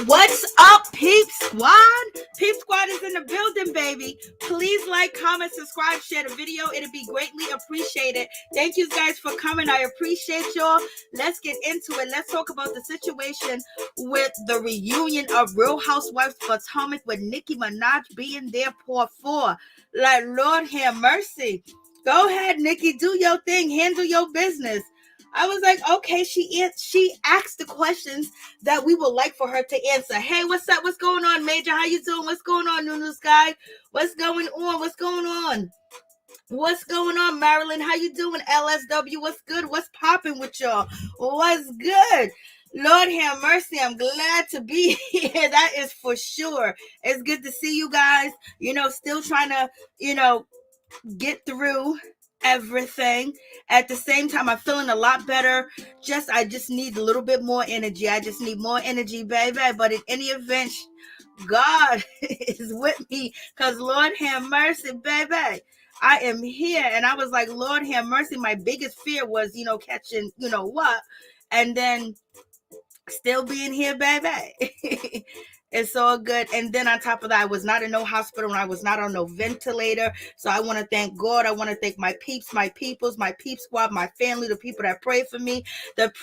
What's up, Peep Squad? Peep Squad is in the building, baby. Please like, comment, subscribe, share the video. It'd be greatly appreciated. Thank you guys for coming. I appreciate y'all. Let's get into it. Let's talk about the situation with the reunion of Real Housewives Potomac with Nicki Minaj being there for 4. Like, Lord have mercy. Go ahead, Nicki. Do your thing. Handle your business. I was like, okay, she asked the questions that we would like for her to answer. Hey, what's up? What's going on, Major? How you doing? What's going on, New Sky? What's going on? What's going on? What's going on, Marilyn? How you doing, LSW? What's good? What's popping with y'all? What's good? Lord have mercy. I'm glad to be here. That is for sure. It's good to see you guys. Still trying to, get through everything. At the same time, I'm feeling a lot better. I just need a little bit more energy. I just need more energy, baby. But in any event, God is with me, because Lord have mercy, baby. I am here. And I was like, Lord have mercy. My biggest fear was, catching, what? And then still being here, baby. It's all good. And then on top of that, I was not in no hospital and I was not on no ventilator. So I want to thank God. I want to thank my peeps, my peoples, my peep squad, my family, the people that prayed for me, the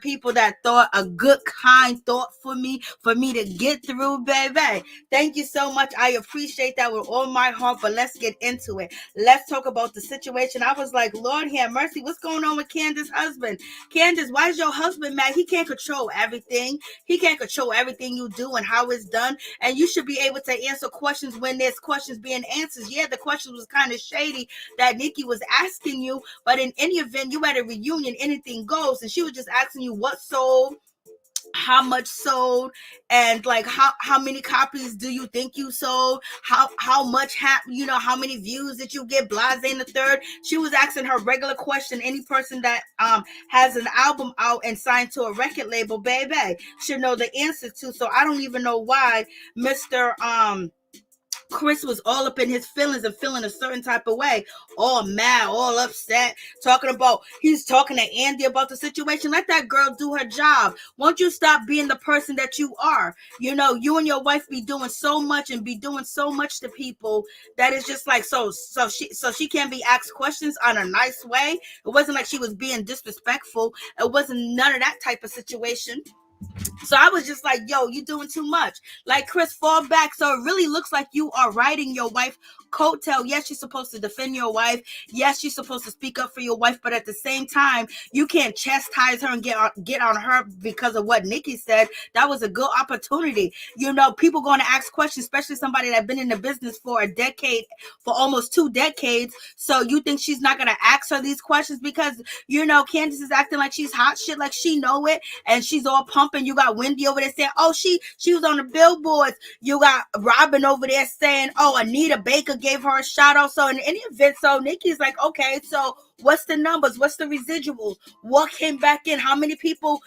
people that thought a good, kind thought for me to get through, baby. Thank you so much. I appreciate that with all my heart. But let's get into it. Let's talk about the situation. I was like, Lord have mercy. What's going on with Candice's husband? Candice, why is your husband mad? He can't control everything. He can't control everything you do and how it's done, and you should be able to answer questions when there's questions being answered. Yeah, the question was kind of shady that Nicki was asking you, but in any event, you at a reunion, anything goes, and she was just asking you what sold, how much sold, and like how many copies do you think you sold, how much how many views did you get, blase in the third. She was asking her regular question. Any person that has an album out and signed to a record label, baby, should know the answer to. So I don't even know why Mr. Chris was all up in his feelings and feeling a certain type of way, all mad, all upset, he's talking to Andy about the situation. Let that girl do her job. Won't you stop being the person that you are? You and your wife be doing so much and be doing so much to people that is just like, so she can't be asked questions on a nice way. It wasn't like she was being disrespectful. It wasn't none of that type of situation. So I was just like, yo, you doing too much. Like, Chris, fall back. So it really looks like you are riding your wife coattail. Yes, you're supposed to defend your wife. Yes, you're supposed to speak up for your wife. But at the same time, you can't chastise her and get on her because of what Nicki said. That was a good opportunity. People going to ask questions, especially somebody that's been in the business for a decade, for almost 2 decades. So you think she's not going to ask her these questions because, Candice is acting like she's hot shit, like she know it. And she's all pumping. You got Wendy over there saying, oh, she was on the billboards. You got Robyn over there saying, oh, Anita Baker gave her a shout out. So in any event, so Nicki's like, okay, so What's the numbers? What's the residuals? What came back in? How many people,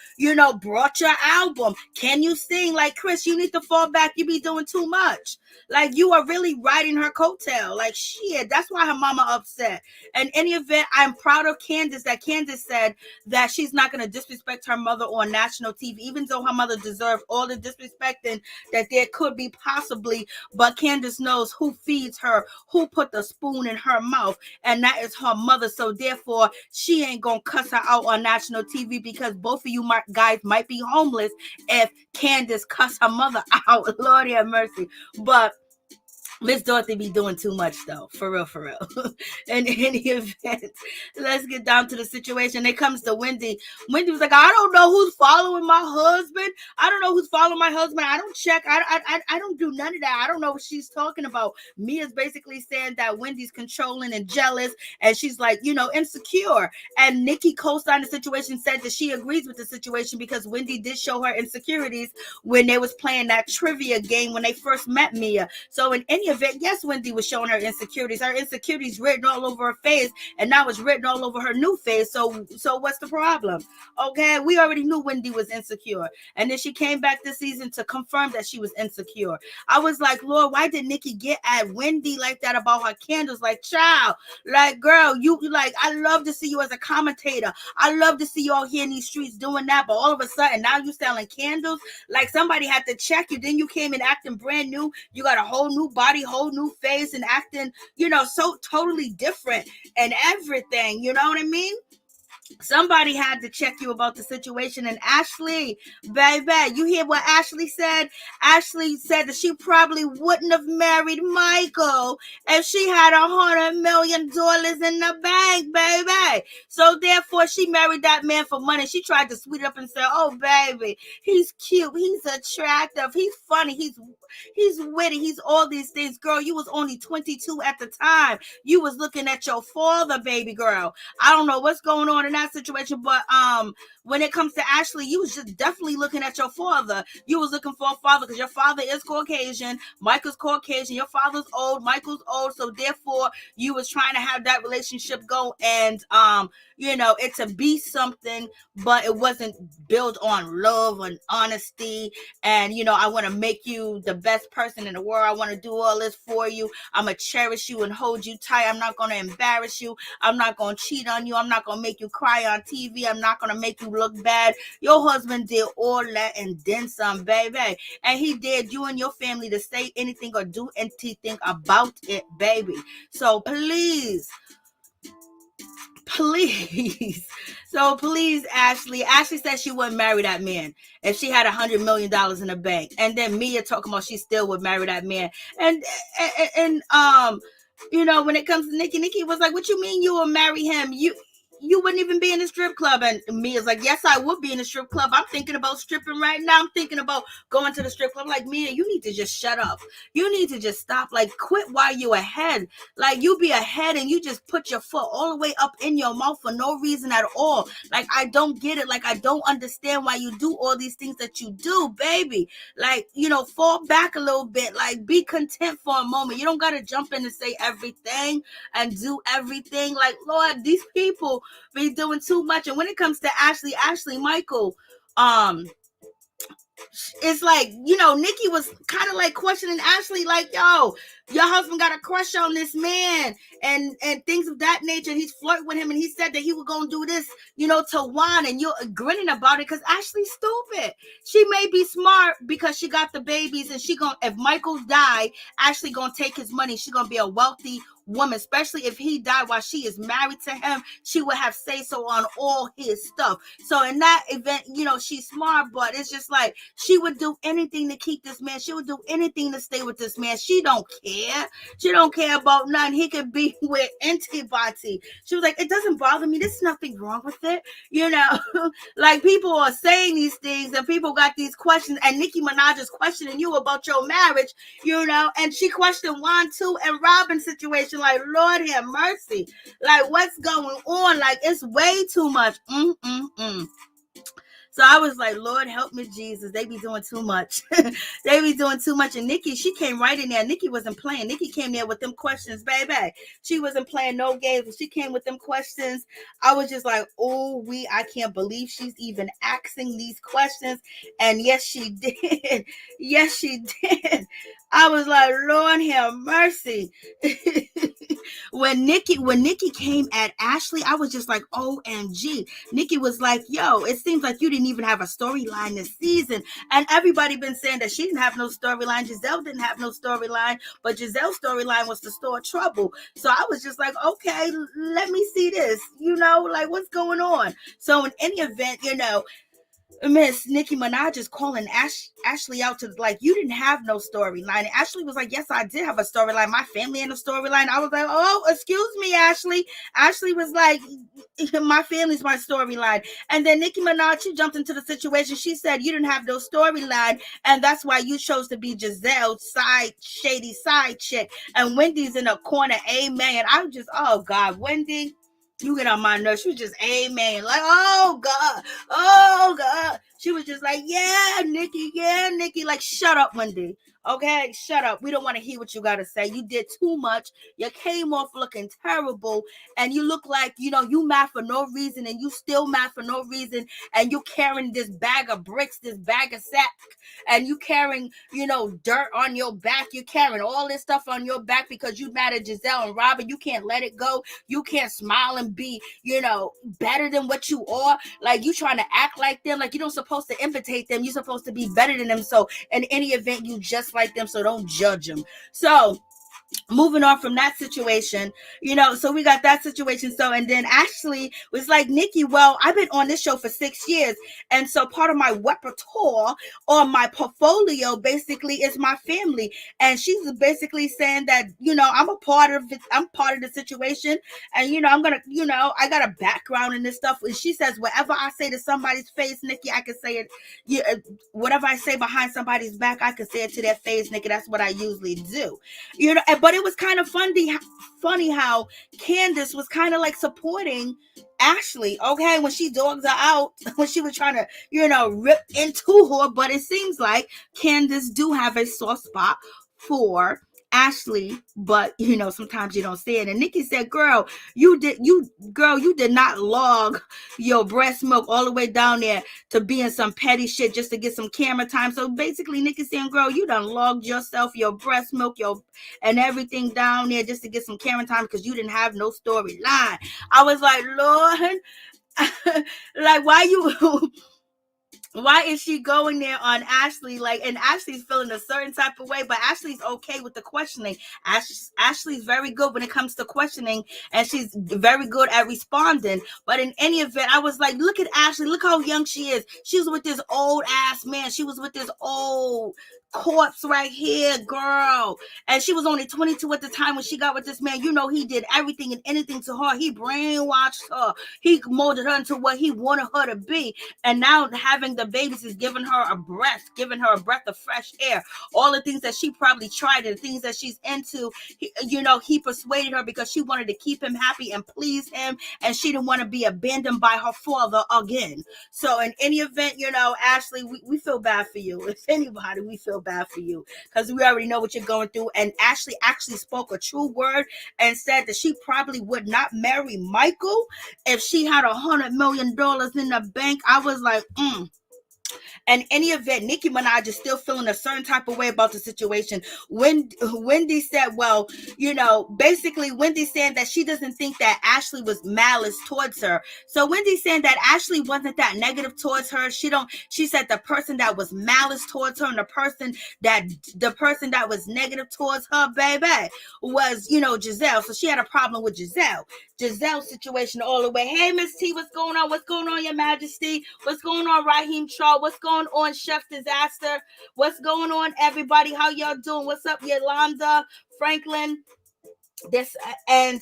brought your album? Can you sing? Like, Chris, you need to fall back. You be doing too much. Like, you are really riding her coattail. Like, shit, that's why her mama upset. In any event, I'm proud of Candice, that Candice said that she's not going to disrespect her mother on national TV, even though her mother deserved all the disrespecting that there could be possibly. But Candice knows who feeds her, who put the spoon in her mouth, and that is her mother. So therefore, she ain't going to cuss her out on national TV, because both of you guys might be homeless if Candice cuss her mother out. Lord have mercy. But Miss Dorothy be doing too much, though. For real, for real. In any event, let's get down to the situation. It comes to Wendy. Wendy was like, I don't know who's following my husband. I don't know who's following my husband. I don't check. I don't do none of that. I don't know what she's talking about. Mia's basically saying that Wendy's controlling and jealous, and she's like, insecure. And Nicki co-signed the situation, said that she agrees with the situation because Wendy did show her insecurities when they was playing that trivia game when they first met Mia. So in any event, yes, Wendy was showing her insecurities. Her insecurities written all over her face, and now it's written all over her new face. So what's the problem? Okay, we already knew Wendy was insecure, and then she came back this season to confirm that she was insecure. I was like, Lord, why did Nicki get at Wendy like that about her candles? Like, child, like, girl, you like, I love to see you as a commentator. I love to see you all here in these streets doing that, but all of a sudden now you selling candles. Like, somebody had to check you. Then you came in acting brand new. You got a whole new body, whole new face, and acting, so totally different and everything. You know what I mean? Somebody had to check you about the situation. And Ashley, baby, you hear what Ashley said? Ashley said that she probably wouldn't have married Michael if she had $100 million in the bank, baby. So therefore, she married that man for money. She tried to sweet it up and say, oh, baby, he's cute, he's attractive, he's funny, he's witty, he's all these things. Girl, you was only 22 at the time. You was looking at your father, baby girl. I don't know what's going on in that situation, but when it comes to Ashley, you was just definitely looking at your father. You was looking for a father because your father is Caucasian, Michael's Caucasian, your father's old, Michael's old, so therefore you was trying to have that relationship go, and it to be something, but it wasn't built on love and honesty. And I want to make you the best person in the world. I want to do all this for you. I'm gonna cherish you and hold you tight. I'm not gonna embarrass you. I'm not gonna cheat on you. I'm not gonna make you cry on TV. I'm not gonna make you look bad. Your husband did all that and then some, baby. And he dared you and your family to say anything or do anything about it, baby. So please. So please, Ashley said she wouldn't marry that man if she had $100 million in the bank. And then Mia talking about she still would marry that man. And when it comes to Nicki was like, what you mean you will marry him? You wouldn't even be in the strip club. And Mia's like, yes, I would be in the strip club. I'm thinking about stripping right now. I'm thinking about going to the strip club. Like, Mia, you need to just shut up. You need to just stop. Like, quit while you're ahead. Like, you be ahead and you just put your foot all the way up in your mouth for no reason at all. Like, I don't get it. Like, I don't understand why you do all these things that you do, baby. Like, fall back a little bit. Like, be content for a moment. You don't got to jump in and say everything and do everything. Like, Lord, these people be doing too much. And when it comes to Ashley Michael, it's like, Nicki was kind of like questioning Ashley, like, yo, your husband got a crush on this man and things of that nature. He's flirting with him, and he said that he was going to do this, to Juan, and you're grinning about it because Ashley's stupid. She may be smart because she got the babies, and if Michael died, Ashley going to take his money. She going to be a wealthy woman, especially if he died while she is married to him. She would have say so on all his stuff. So in that event, she's smart, but it's just like she would do anything to keep this man. She would do anything to stay with this man. She don't care. She don't care about nothing. He could be with anybody. She was like, it doesn't bother me. There's nothing wrong with it. Like, people are saying these things and people got these questions, and Nicki Minaj is questioning you about your marriage, and she questioned Juan too, and Robyn's situation. Like, Lord have mercy. Like, what's going on? Like, it's way too much. So I was like, Lord help me, Jesus. They be doing too much. They be doing too much. And Nicki, she came right in there. Nicki wasn't playing. Nicki came there with them questions, baby. She wasn't playing no games. She came with them questions. I was just like, oh, I can't believe she's even asking these questions. And yes, she did. Yes, she did. I was like, Lord have mercy. When Nicki came at Ashley, I was just like, OMG. Nicki was like, yo, it seems like you didn't even have a storyline this season. And everybody been saying that she didn't have no storyline. Giselle didn't have no storyline, but Giselle's storyline was to store trouble. So I was just like, okay, let me see this. Like what's going on? So in any event, Miss Nicki Minaj is calling Ashley out to like, you didn't have no storyline. And Ashley was like, yes, I did have a storyline. My family had a storyline. I was like, oh, excuse me, Ashley. Ashley was like, my family's my storyline. And then Nicki Minaj, she jumped into the situation. She said, you didn't have no storyline. And that's why you chose to be Giselle's shady side chick. And Wendy's in a corner. Amen. I was just, oh God, Wendy. You get on my nerves. She was just, amen. Like, oh, God. Oh, God. She was just like, yeah, Nicki. Yeah, Nicki. Like, shut up, Wendy. Okay? Shut up. We don't want to hear what you got to say. You did too much. You came off looking terrible. And you look like, you mad for no reason. And you still mad for no reason. And you carrying this bag of bricks, this bag of sack. And you carrying, dirt on your back. You carrying all this stuff on your back because you mad at Giselle and Robyn. You can't let it go. You can't smile and be, better than what you are. Like, you trying to act like them. Like, you don't supposed to imitate them. You're supposed to be better than them. So in any event, you just like them. So don't judge them. So moving on from that situation, so we got that situation. So, and then Ashley was like, Nicki, well, I've been on this show for 6 years. And so part of my repertoire or my portfolio basically is my family. And she's basically saying that, I'm a part of it. I'm part of the situation. And, I'm going to, I got a background in this stuff. And she says, whatever I say to somebody's face, Nicki, I can say it. Yeah, whatever I say behind somebody's back, I can say it to their face, Nicki. That's what I usually do. But it was kind of funny how Candice was kind of like supporting Ashley, okay, when she dogs her out, when she was trying to, rip into her. But it seems like Candice do have a soft spot for Ashley, but sometimes you don't see it. And Nicki said, girl, you did not log your breast milk all the way down there to being some petty shit just to get some camera time. So basically Nicki saying, girl, you done logged yourself, your breast milk, and everything down there just to get some camera time because you didn't have no storyline. I was like, Lord, like, why is she going there on Ashley? Like, and Ashley's feeling a certain type of way, but Ashley's okay with the questioning. Ashley's very good when it comes to questioning, and she's very good at responding. But in any event, I was like, look at Ashley. Look how young she is. She was with this old ass man. She was with this old corpse right here, girl. And she was only 22 at the time when she got with this man. He did everything and anything to her. He brainwashed her. He molded her into what he wanted her to be. And now having the babies is giving her a breath of fresh air. All the things that she probably tried and the things that she's into, he persuaded her because she wanted to keep him happy and please him. And she didn't want to be abandoned by her father again. So in any event, Ashley, we feel bad for you. If anybody, we feel bad for you because we already know what you're going through. And Ashley actually spoke a true word and said that she probably would not marry Michael if she had $100 million in the bank. I was like, In any event, Nicki Minaj is still feeling a certain type of way about the situation. Wendy said, well, basically Wendy saying that she doesn't think that Ashley was malice towards her. So Wendy's saying that Ashley wasn't that negative towards her. She said the person that was malice towards her and the person that was negative towards her, baby, was, Giselle. So she had a problem with Giselle's situation all the way. Hey, Miss T, what's going on? What's going on, Your Majesty? What's going on, Raheem Shaw? What's going on, Chef Disaster? What's going on, everybody? How y'all doing? What's up, Yolanda, Franklin? This and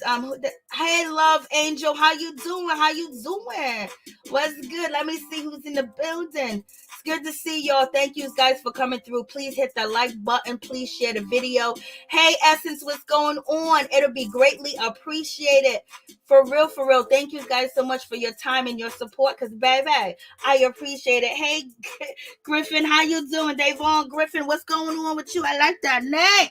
Hey, love angel, how you doing? How you doing? What's good? Let me see who's in the building. It's good to see y'all. Thank you guys for coming through. Please hit the like button. Please share the video. Hey, Essence, what's going on? It'll be greatly appreciated. For real, for real. Thank you guys so much for your time and your support. Because, baby, I appreciate it. Hey, Griffin, how you doing? Davon Griffin, what's going on with you? I like that name.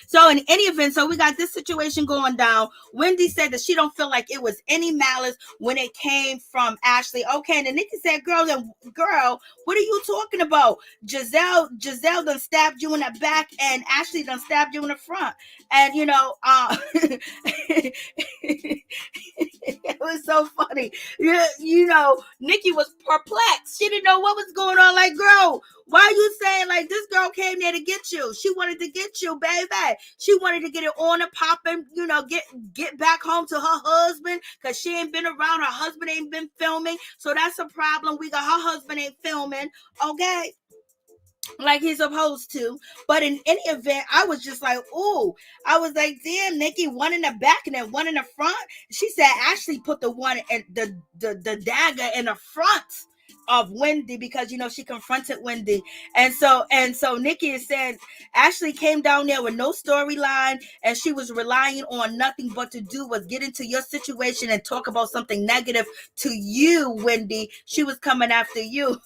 So in any event, so we got this situation going down. Wendy said that she don't feel like it was any malice when it came from Ashley. Okay, and then Nicki said, girl, what are you talking about? Giselle done stabbed you in the back and Ashley done stabbed you in the front. And, it was so funny. Nicki was perplexed. She didn't know what was going on. Like, girl, why are you saying like this girl came there to get you? She wanted to get you, baby. She wanted to get it on and popping, get back home to her husband because she ain't been around. Her husband ain't been filming. So that's a problem. Her husband ain't filming. Okay. Like he's supposed to. But in any event, I was just like, ooh. I was like, damn, Nicki, one in the back and then one in the front. She said Ashley put the one and the dagger in the front of Wendy because she confronted Wendy. And so Nicki is saying Ashley came down there with no storyline and she was relying on nothing but to do was get into your situation and talk about something negative to you, Wendy. She was coming after you.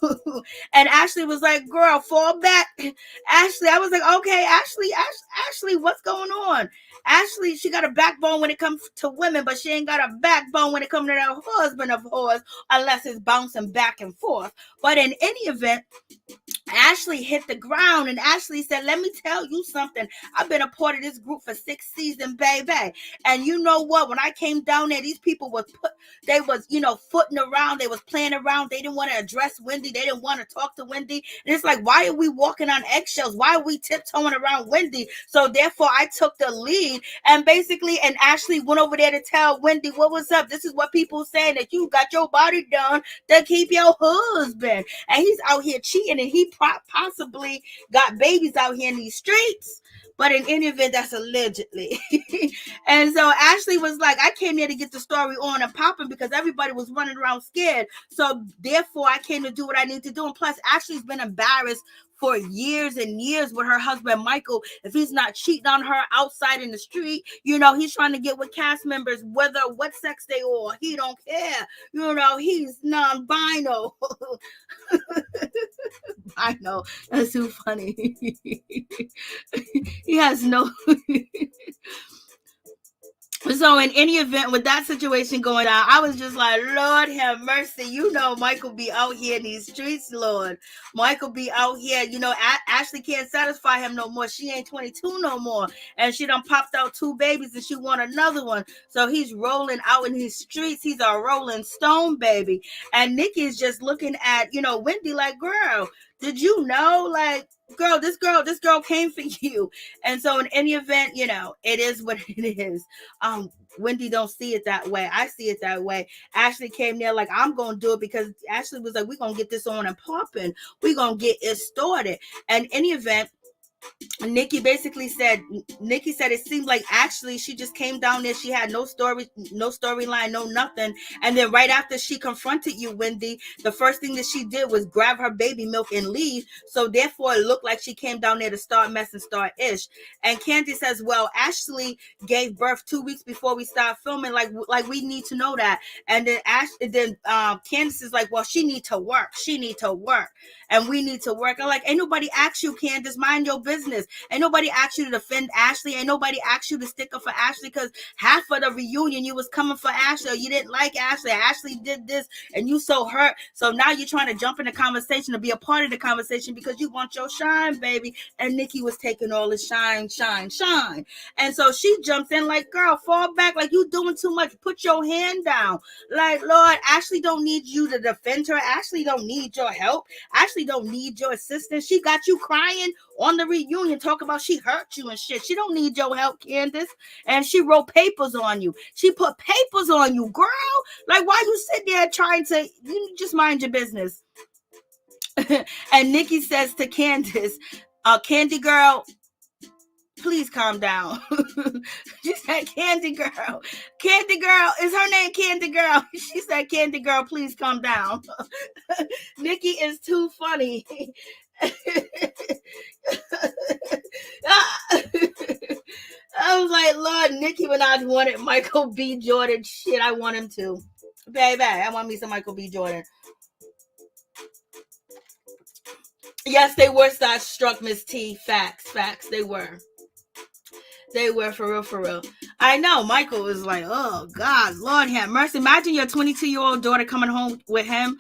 And Ashley was like, girl, fall back. Ashley, I was like, okay, Ashley, what's going on? Ashley, she got a backbone when it comes to women, but she ain't got a backbone when it comes to that husband of hers, unless it's bouncing back and forth. But in any event, Ashley hit the ground and Ashley said, let me tell you something. I've been a part of this group for 6 seasons, baby. And you know what? When I came down there, these people was footing around. They was playing around. They didn't want to address Wendy. They didn't want to talk to Wendy. And it's like, why are we walking on eggshells? Why are we tiptoeing around Wendy? So therefore, I took the lead. And Ashley went over there to tell Wendy what was up. This is what people saying, that you got your body done to keep your husband. And he's out here cheating and he possibly got babies out here in these streets. But in any event, that's allegedly. And so Ashley was like, I came here to get the story on and popping because everybody was running around scared. So therefore, I came to do what I need to do. And plus, Ashley's been embarrassed for years and years with her husband, Michael. If he's not cheating on her outside in the street, he's trying to get with cast members, whether what sex they are. He don't care. He's non-bino. I know. That's too funny. He has no... So in any event, with that situation going on, I was just like, Lord have mercy. Michael be out here in these streets, Lord. Michael be out here. Ashley can't satisfy him no more. She ain't 22 no more. And she done popped out 2 babies and she want another one. So he's rolling out in these streets. He's a rolling stone, baby. And Nicki is just looking at, Wendy like, girl, did you know? Like, girl, this girl came for you. And so in any event, it is what it is. Wendy don't see it that way. I see it that way. Ashley came there like, I'm going to do it because Ashley was like, we're going to get this on and popping. We're going to get it started. And in any event, Nicki said it seemed like actually she just came down there. She had no storyline, no nothing. And then right after she confronted you, Wendy, the first thing that she did was grab her baby milk and leave. So therefore it looked like she came down there to start mess and start ish. And Candice says, well, Ashley gave birth 2 weeks before we start filming. Like we need to know that. And then Candice is like, well, she need to work. And we need to work. I'm like, ain't nobody asked you, Candice, mind your business. Ain't nobody asked you to defend Ashley. Ain't nobody asked you to stick up for Ashley because half of the reunion you was coming for Ashley or you didn't like Ashley. Ashley did this and you so hurt. So now you're trying to jump in the conversation to be a part of the conversation because you want your shine, baby. And Nicki was taking all the shine. And so she jumps in like, girl, fall back. Like, you doing too much. Put your hand down. Like, Lord, Ashley don't need you to defend her. Ashley don't need your help. Ashley don't need your assistance. She got you crying on the reunion, talk about she hurt you and shit. She don't need your help, Candice. And she wrote papers on you. She put papers on you, girl. Like, why you sit there trying to, you just mind your business. And Nicki says to Candice, Candy girl, please calm down. She said, Candy Girl. Candy Girl, is her name Candy Girl? She said, Candy Girl, please calm down. Nicki is too funny. I was like, Lord, Nicki Minaj wanted Michael B. Jordan. Shit, I want him to. Baby, I want me some Michael B. Jordan. Yes, they were starstruck, Miss T. Facts. They were. They were, for real, for real. I know. Michael was like, oh, God, Lord have mercy. Imagine your 22-year-old daughter coming home with him.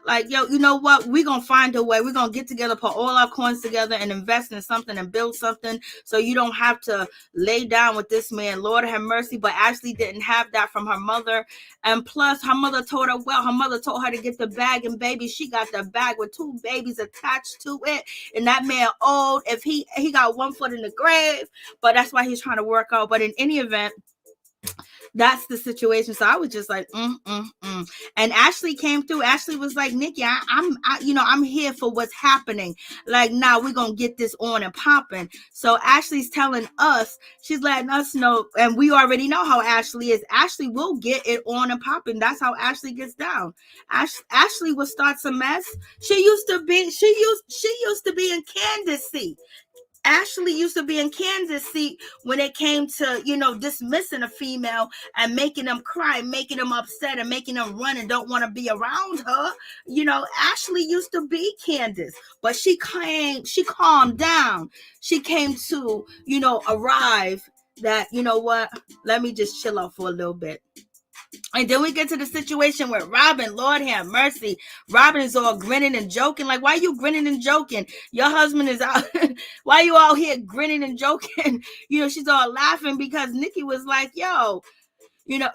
Like, yo, you know what? We're going to find a way. We're going to get together, put all our coins together and invest in something and build something so you don't have to lay down with this man. Lord have mercy. But Ashley didn't have that from her mother. And plus, her mother told her, well, her mother told her to get the bag. And baby, she got the bag with 2 babies attached to it. And that man old. If he got 1 foot in the grave. But that's why he's trying to work out. But in any event, that's the situation. So I was just like, And Ashley came through. Ashley was like, Nicki, I'm here for what's happening. Like, now we're going to get this on and popping. So Ashley's telling us, she's letting us know, and we already know how Ashley is. Ashley will get it on and popping. That's how Ashley gets down. Ashley will start some mess. She used to be in Candiace seat. Ashley used to be in Candiace seat when it came to, dismissing a female and making them cry, making them upset, and making them run and don't want to be around her. Ashley used to be Candiace, but she calmed down. She came to, arrive that, you know what, let me just chill out for a little bit. And then we get to the situation where Robyn, Lord have mercy, Robyn is all grinning and joking. Like, why are you grinning and joking? Your husband is out. Why are you out here grinning and joking? She's all laughing because Nicki was like, yo,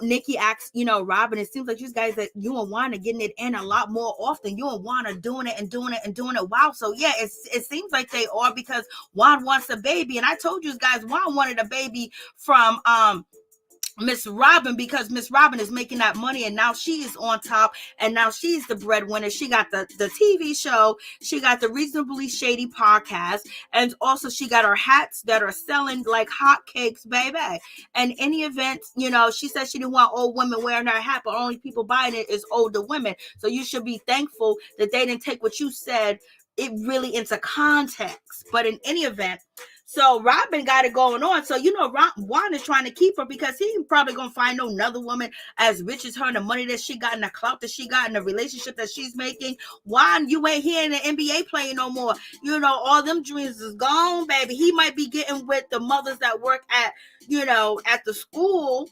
Nicki asked, Robyn, it seems like you guys that you and Juan are getting it in a lot more often. You and Juan are doing it and doing it and doing it. Wow. So yeah, it seems like they are because Juan wants a baby. And I told you guys, Juan wanted a baby from, Miss Robyn, because Miss Robyn is making that money and now she is on top and now she's the breadwinner. She got the TV show, she got the Reasonably Shady podcast, and also she got her hats that are selling like hotcakes, baby. And any event, she said she didn't want old women wearing her hat, but only people buying it is older women. So you should be thankful that they didn't take what you said it really into context. But in any event, so Robyn got it going on. So, Juan is trying to keep her because he ain't probably going to find no another woman as rich as her and the money that she got and the clout that she got and the relationship that she's making. Juan, you ain't here in the NBA playing no more. All them dreams is gone, baby. He might be getting with the mothers that work at, at the school,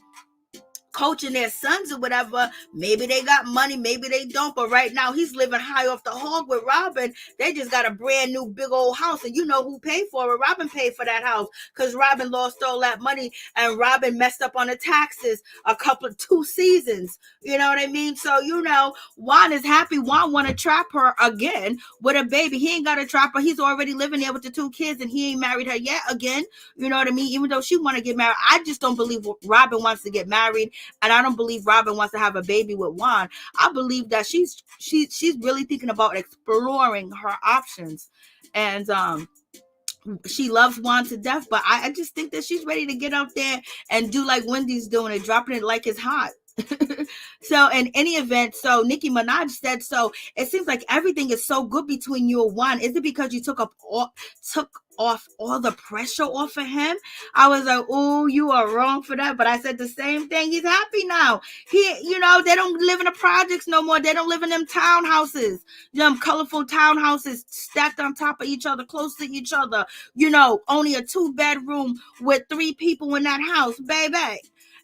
coaching their sons or whatever. Maybe they got money, maybe they don't, but right now he's living high off the hog with Robyn. They just got a brand new big old house, and you know who paid for it? Robyn paid for that house because Robyn lost all that money and Robyn messed up on the taxes 2 seasons. You know what I mean? So Juan is happy. Juan want to trap her again with a baby. He ain't got to trap her. He's already living there with the 2 kids and he ain't married her yet again. You know what I mean? Even though she want to get married, I just don't believe Robyn wants to get married. And I don't believe Robyn wants to have a baby with Juan. I believe that she's really thinking about exploring her options. And she loves Juan to death, but I just think that she's ready to get out there and do like Wendy's doing it, dropping it like it's hot. So in any event, so Nicki Minaj said, so it seems like everything is so good between you and Juan. Is it because you took off all the pressure off of him? I was like, oh, you are wrong for that. But I said the same thing. He's happy now. They don't live in the projects no more. They don't live in them townhouses, them colorful townhouses stacked on top of each other, close to each other. Only a 2-bedroom with 3 people in that house, baby.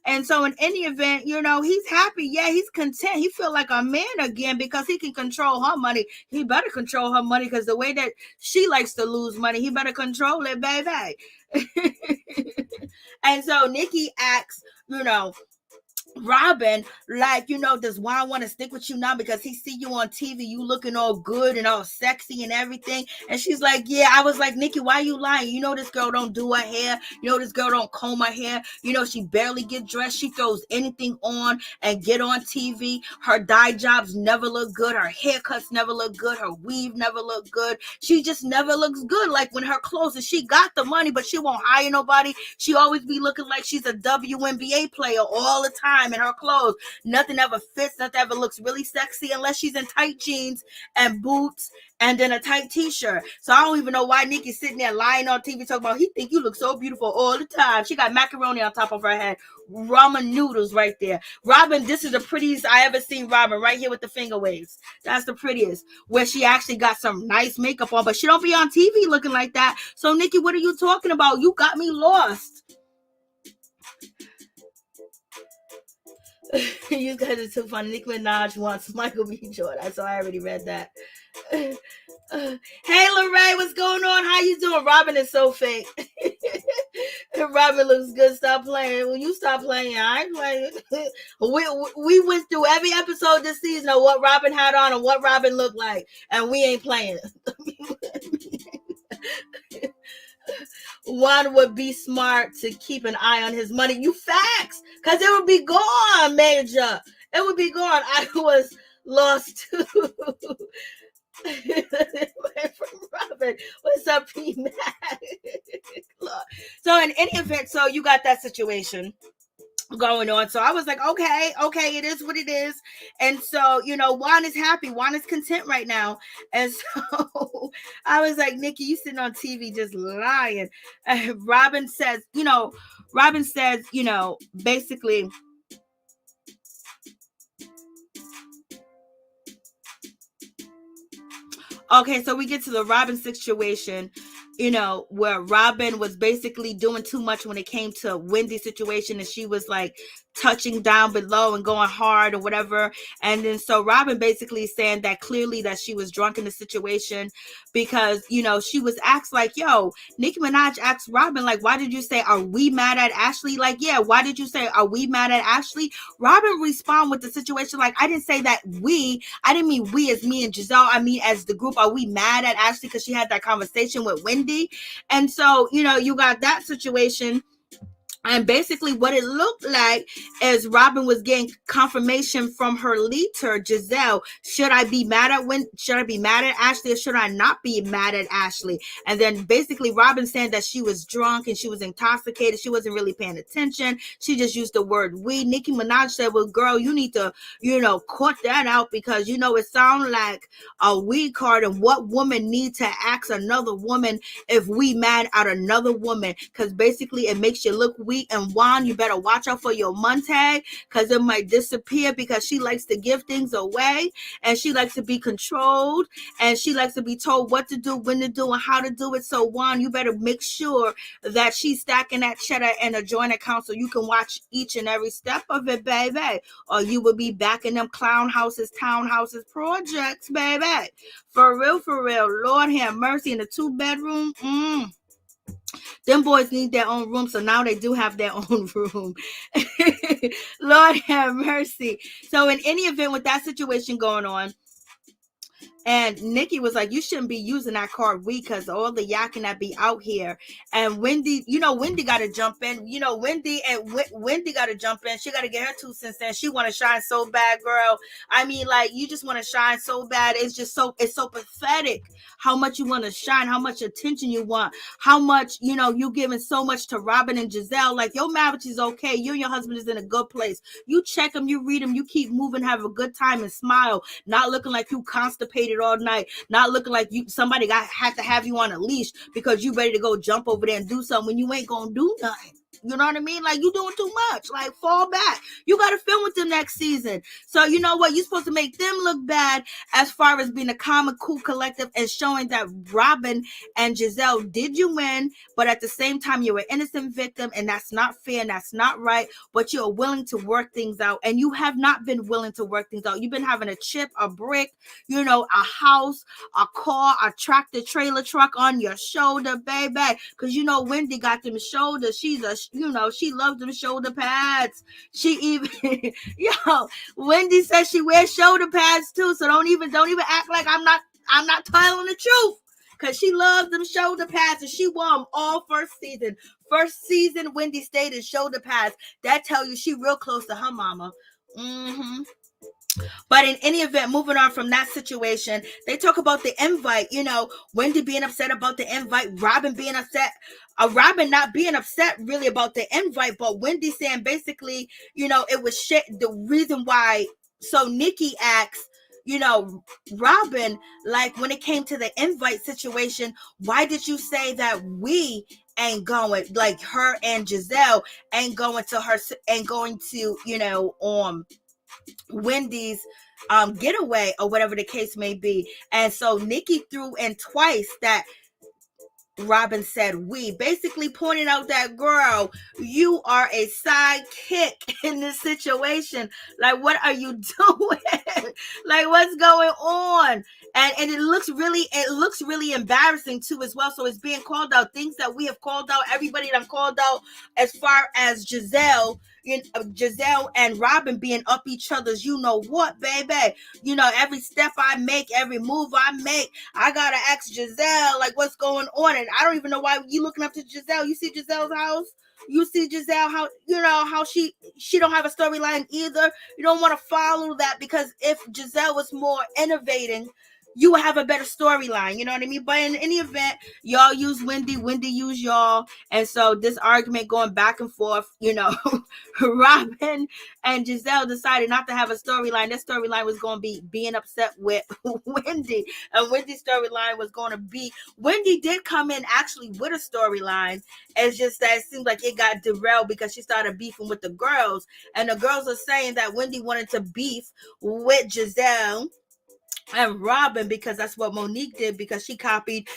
And so in any event, he's happy. Yeah, he's content. He feel like a man again because he can control her money. He better control her money because the way that she likes to lose money, he better control it, baby. And so Nicki asks, Robyn, like, does Juan want to stick with you now because he see you on TV, you looking all good and all sexy and everything? And she's like, yeah. I was like, Nicki, why you lying? This girl don't do her hair. This girl don't comb her hair. She barely get dressed. She throws anything on and get on TV. Her dye jobs never look good. Her haircuts never look good. Her weave never look good. She just never looks good. Like, when her clothes, and she got the money, but she won't hire nobody. She always be looking like she's a WNBA player all the time in her clothes. Nothing ever fits. Nothing ever looks really sexy unless she's in tight jeans and boots and then a tight t-shirt. So I don't even know why Nicki's sitting there lying on TV talking about he think you look so beautiful all the time. She got macaroni on top of her head. Ramen noodles right there. Robyn, this is the prettiest I ever seen Robyn, right here with the finger waves. That's the prettiest. Where she actually got some nice makeup on, but she don't be on TV looking like that. So Nicki, what are you talking about? You got me lost. You guys are too funny. Nicki Minaj wants Michael B. Jordan. So I already read that. Hey, Lorraine, what's going on? How you doing? Robyn is so fake. Robyn looks good. Stop playing. When you stop playing, I ain't playing. We went through every episode this season of what Robyn had on and what Robyn looked like, and we ain't playing. Juan would be smart to keep an eye on his money. You facts, because it would be gone, Major. It would be gone. I was lost too. From Robyn. What's up, P Mac? So in any event, so you got that situation going on. So I was like, okay, it is what it is. And so, Juan is happy. Juan is content right now. And so I was like, Nicki, you sitting on TV just lying. Robyn says, basically, okay, so we get to the Robyn situation, where Robyn was basically doing too much when it came to Wendy's situation, and she was like touching down below and going hard or whatever. And then so Robyn basically saying that clearly that she was drunk in the situation because, she was asked like, yo, Nicki Minaj asked Robyn, like, why did you say, are we mad at Ashley? Like, yeah, why did you say, are we mad at Ashley? Robyn respond with the situation like, I didn't say that I didn't mean we as me and Giselle. I mean, as the group, are we mad at Ashley because she had that conversation with Wendy? And so, you got that situation. And basically what it looked like is Robyn was getting confirmation from her leader, Giselle. Should I be mad at Ashley or should I not be mad at Ashley? And then basically Robyn saying that she was drunk and she was intoxicated. She wasn't really paying attention. She just used the word we. Nicki Minaj said, well, girl, you need to, cut that out because, it sounds like a we card. And what woman need to ask another woman if we mad at another woman? Because basically it makes you look weak. And Juan, you better watch out for your Monte because it might disappear because she likes to give things away and she likes to be controlled and she likes to be told what to do, when to do, and how to do it. So Juan, you better make sure that she's stacking that cheddar in a joint account so you can watch each and every step of it, baby. Or you will be back in them clown houses, townhouses, projects, baby. For real, Lord have mercy. In a 2-bedroom. Them boys need their own room, so now they do have their own room. Lord have mercy. So in any event, with that situation going on, and Nicki was like, you shouldn't be using that card we because all the yakking that be out here. And Wendy, Wendy got to jump in. Wendy got to jump in. She got to get her 2 cents in. She want to shine so bad, girl. I mean, like, you just want to shine so bad. It's so pathetic how much you want to shine, how much attention you want, how much, you giving so much to Robyn and Giselle. Like, your marriage is okay. You and your husband is in a good place. You check them, you read them, you keep moving, have a good time and smile, not looking like you constipated all night, not looking like somebody had to have you on a leash because you ready to go jump over there and do something when you ain't gonna do nothing. You know what I mean? Like, you doing too much. Like, fall back. You got to film with them next season. So, you know what? You're supposed to make them look bad as far as being a calm, cool collective and showing that Robyn and Giselle did you win, but at the same time, you're an innocent victim, and that's not fair and that's not right, but you're willing to work things out, and you have not been willing to work things out. You've been having a chip, a brick, a house, a car, a tractor trailer truck on your shoulder, baby, because Wendy got them shoulders. She's a she loves them shoulder pads. She even, Wendy says she wears shoulder pads too. So don't even act like I'm not telling the truth. Cause she loves them shoulder pads, and she wore them all first season. First season, Wendy stayed in shoulder pads. That tell you she real close to her mama. But in any event, moving on from that situation, they talk about the invite. Wendy being upset about the invite, Robyn being upset. Robyn not being upset really about the invite, but Wendy saying basically, it was shit. The reason why. So Nicki asks, Robyn, like when it came to the invite situation, why did you say that we ain't going, like her and Giselle ain't going to Wendy's getaway or whatever the case may be? And so Nicki threw in twice that Robyn said we, basically pointing out that, girl, you are a sidekick in this situation. Like, what are you doing? Like, what's going on? And it looks really embarrassing too as well. So it's being called out, things that we have called out, everybody that called out, as far as Giselle and Robyn being up each other's, what, baby. Every step I make, every move I make, I gotta ask Giselle, like, what's going on? And I don't even know why you looking up to Giselle. You see Giselle's house? You see Giselle, how she don't have a storyline either. You don't want to follow that, because if Giselle was more innovating, you will have a better storyline. You know what I mean? But in any event, y'all use Wendy use y'all. And so this argument going back and forth, Robyn and Giselle decided not to have a storyline. Their storyline was going to be being upset with Wendy. And Wendy's storyline was going to be, Wendy did come in actually with a storyline. It's just that it seemed like it got derailed because she started beefing with the girls. And the girls are saying that Wendy wanted to beef with Giselle and Robyn because that's what Monique did, because she copied,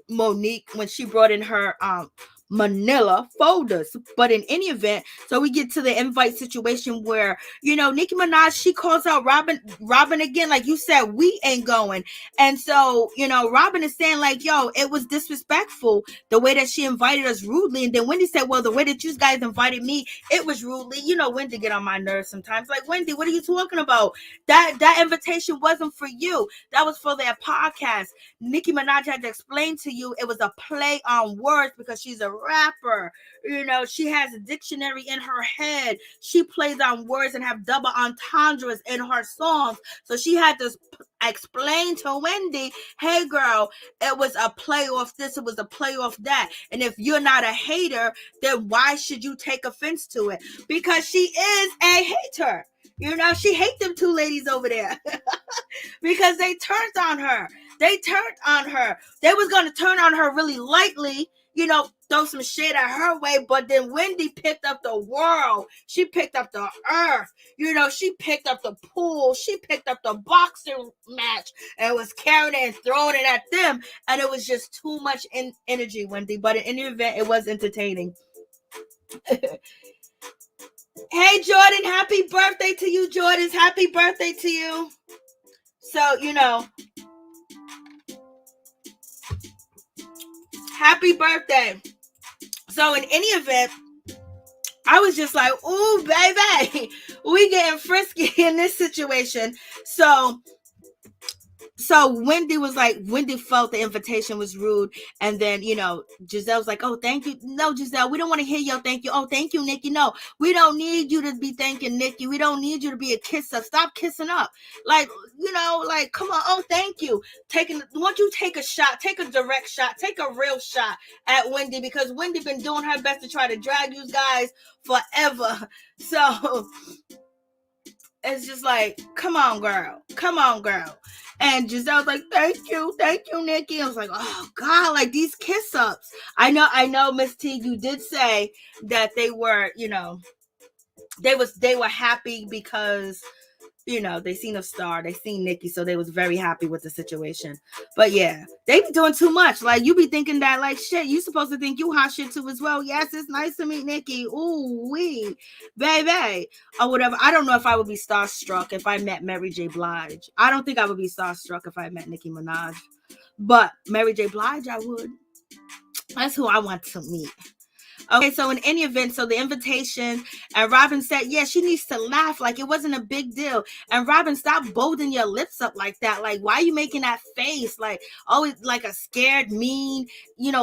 Monique when she brought in her Manila folders. But in any event, so we get to the invite situation where, Nicki Minaj, she calls out Robyn again, like you said, we ain't going. And so, Robyn is saying like, yo, it was disrespectful the way that she invited us rudely. And then Wendy said, well, the way that you guys invited me, it was rudely. Wendy get on my nerves sometimes. Like, Wendy, what are you talking about? That invitation wasn't for you. That was for their podcast. Nicki Minaj had to explain to you it was a play on words because she's a rapper. She has a dictionary in her head. She plays on words and have double entendres in her songs. So she had to explain to Wendy, hey girl, it was a play off this, it was a play off that. And if you're not a hater, then why should you take offense to it? Because she is a hater. She hates them two ladies over there because they turned on her. They was going to turn on her really lightly, throw some shit at her way. But then Wendy picked up the world. She picked up the earth. She picked up the pool. She picked up the boxing match and was carrying it and throwing it at them. And it was just too much energy, Wendy. But in any event, it was entertaining. Hey, Jordan, happy birthday to you, Jordans. Happy birthday to you. So, happy birthday. So, in any event, I was just like, ooh, baby, we getting frisky in this situation. So Wendy felt the invitation was rude. And then, Giselle was like, oh, thank you. No, Giselle, we don't want to hear your thank you. Oh, thank you, Nicki. No, we don't need you to be thanking Nicki. We don't need you to be a kisser. Stop kissing up. Like, come on. Oh, thank you. Won't you take a shot, take a direct shot, take a real shot at Wendy, because Wendy been doing her best to try to drag you guys forever. So it's just like, come on, girl. And Giselle's like, thank you, Nicki. I was like, oh God, like these kiss ups. I know, Miss T, you did say that they were, they were happy because, they seen a star, they seen Nicki, so they was very happy with the situation. But yeah, they be doing too much. Like, you be thinking that, like, shit, you supposed to think you hot shit too as well. Yes, it's nice to meet Nicki. Ooh, wee, baby, or whatever. I don't know if I would be starstruck if I met Mary J. Blige. I don't think I would be starstruck if I met Nicki Minaj. But Mary J. Blige, I would. That's who I want to meet. Okay, so in any event, so the invitation, and Robyn said, yeah, she needs to laugh like it wasn't a big deal. And Robyn, stop bolding your lips up like that. Like, why are you making that face? Like, always like a scared, mean,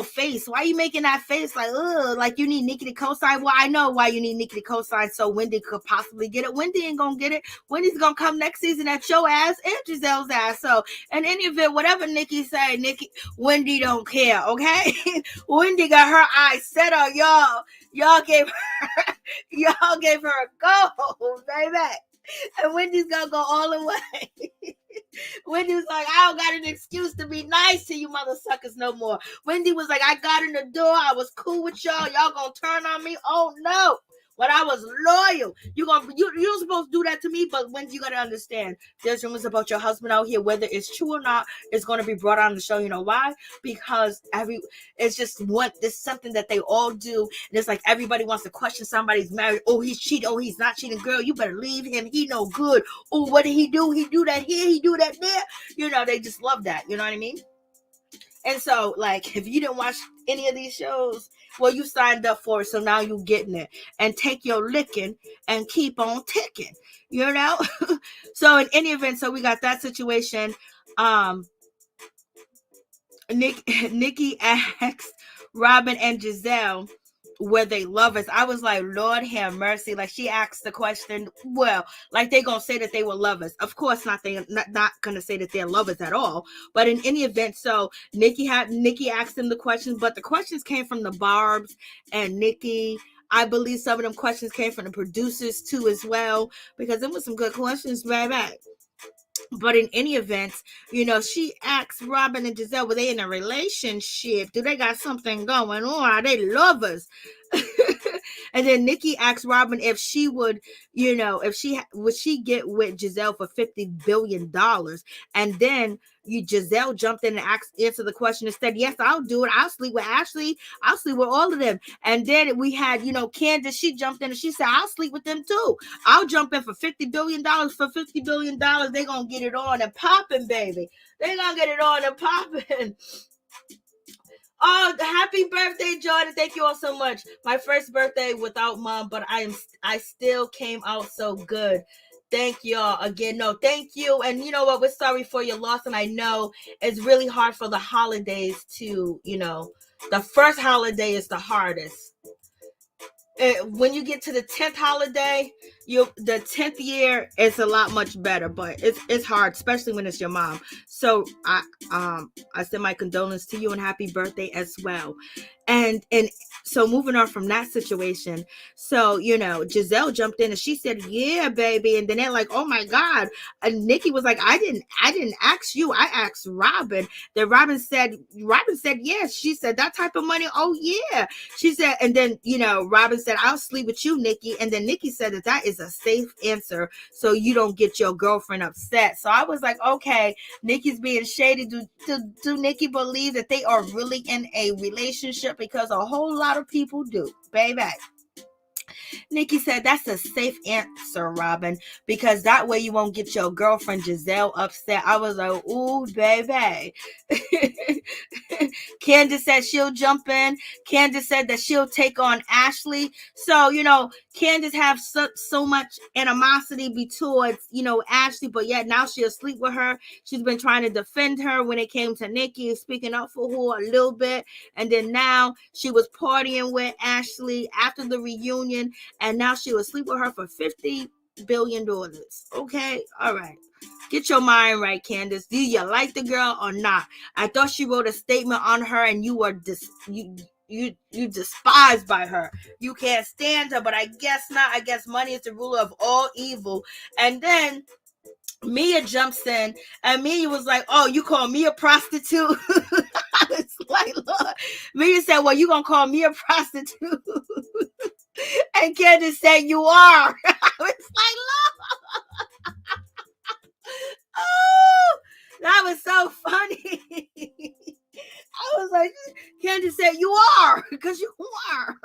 face. Why are you making that face? Like, ugh, like you need Nicki to co-sign. Well, I know why you need Nicki to co-sign, so Wendy could possibly get it. Wendy ain't gonna get it. Wendy's gonna come next season at your ass and Giselle's ass. So in any event, whatever Nicki say, Wendy don't care, okay? Wendy got her eyes set on y'all. Y'all gave her a go, baby. And Wendy's gonna go all the way. Wendy was like, I don't got an excuse to be nice to you mother suckers no more. Wendy was like, I got in the door. I was cool with y'all. Y'all gonna turn on me? Oh no. But I was loyal. You're supposed to do that to me, but Wendy, you gotta understand, there's rumors about your husband out here, whether it's true or not, it's gonna be brought on the show. You know why? Because it's just this something that they all do, and it's like everybody wants to question somebody's marriage. Oh, he's cheating. Oh, he's not cheating. Girl, you better leave him. He no good. Oh, what did he do? He do that here. He do that there. They just love that. You know what I mean? And so, like, if you didn't watch any of these shows, well, you signed up for it, so now you're getting it. And take your licking and keep on ticking, So in any event, so we got that situation. Nicki asked Robyn and Giselle, were they lovers? I was like, Lord have mercy. Like, she asked the question, well, like they gonna say that they were lovers. Of course not. They not gonna say that they're lovers at all. But in any event, so Nicki asked them the questions, but the questions came from the Barbs and Nicki. I believe some of them questions came from the producers too as well, because there was some good questions right back. But in any event, she asked Robyn and Giselle, were they in a relationship? Do they got something going on? Are they lovers? And then Nicki asked Robyn if she would, would she get with Giselle for $50 billion? And then Giselle jumped in and answered the question and said, yes, I'll do it. I'll sleep with Ashley. I'll sleep with all of them. And then we had, Candiace, she jumped in and she said, I'll sleep with them too. I'll jump in for $50 billion. For $50 billion, they're going to get it on and popping, baby. They're going to get it on and popping. Oh, happy birthday, Jordan. Thank you all so much. My first birthday without mom, but I still came out so good. Thank y'all again. No, thank you. And you know what? We're sorry for your loss. And I know it's really hard for the holidays to, the first holiday is the hardest. When you get to the 10th holiday, the 10th year is a lot much better, but it's hard, especially when it's your mom. So I send my condolences to you and happy birthday as well. And so moving on from that situation, so Giselle jumped in and she said, yeah, baby. And then they're like, oh my God. And Nicki was like, I didn't ask you, I asked Robyn. Then Robyn said yes. She said, that type of money, oh yeah. She said, and then Robyn said, I'll sleep with you, Nicki. And then Nicki said that is a safe answer, so you don't get your girlfriend upset. So I was like, okay, Nicki's being shady. Do Nicki believe that they are really in a relationship? Because a whole lot of people do, baby. Nicki said, that's a safe answer, Robyn, because that way you won't get your girlfriend Giselle upset. I was like, ooh, baby. Candiace said she'll jump in. Candiace said that she'll take on Ashley. So, Candiace have so much animosity towards, Ashley, but yet now she'll sleep with her. She's been trying to defend her when it came to Nicki, speaking up for her a little bit. And then now she was partying with Ashley after the reunion, and now she will sleep with her for $50 billion. Okay? All right. Get your mind right, Candiace. Do you like the girl or not? I thought she wrote a statement on her and you were you despised by her. You can't stand her, but I guess not. I guess money is the ruler of all evil. And then Mia jumps in and Mia was like, oh, you call me a prostitute? I was like, look. Mia said, well, you gonna call me a prostitute? And Candice said, you are. I was like, look. Oh, that was so funny. I was like, Candice said, you are, because you are.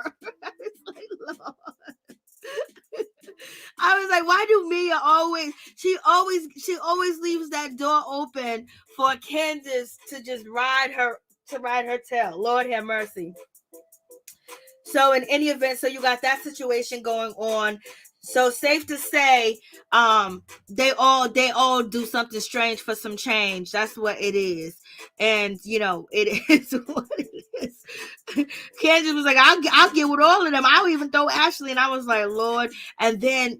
I was like, Lord. I was like, why do Mia she always leaves that door open for Candice to just ride her tail. Lord have mercy. So in any event, so you got that situation going on. So safe to say, they all do something strange for some change. That's what it is. And it is what it is. Candiace was like, I'll get with all of them. I'll even throw Ashley. And I was like, Lord. And then,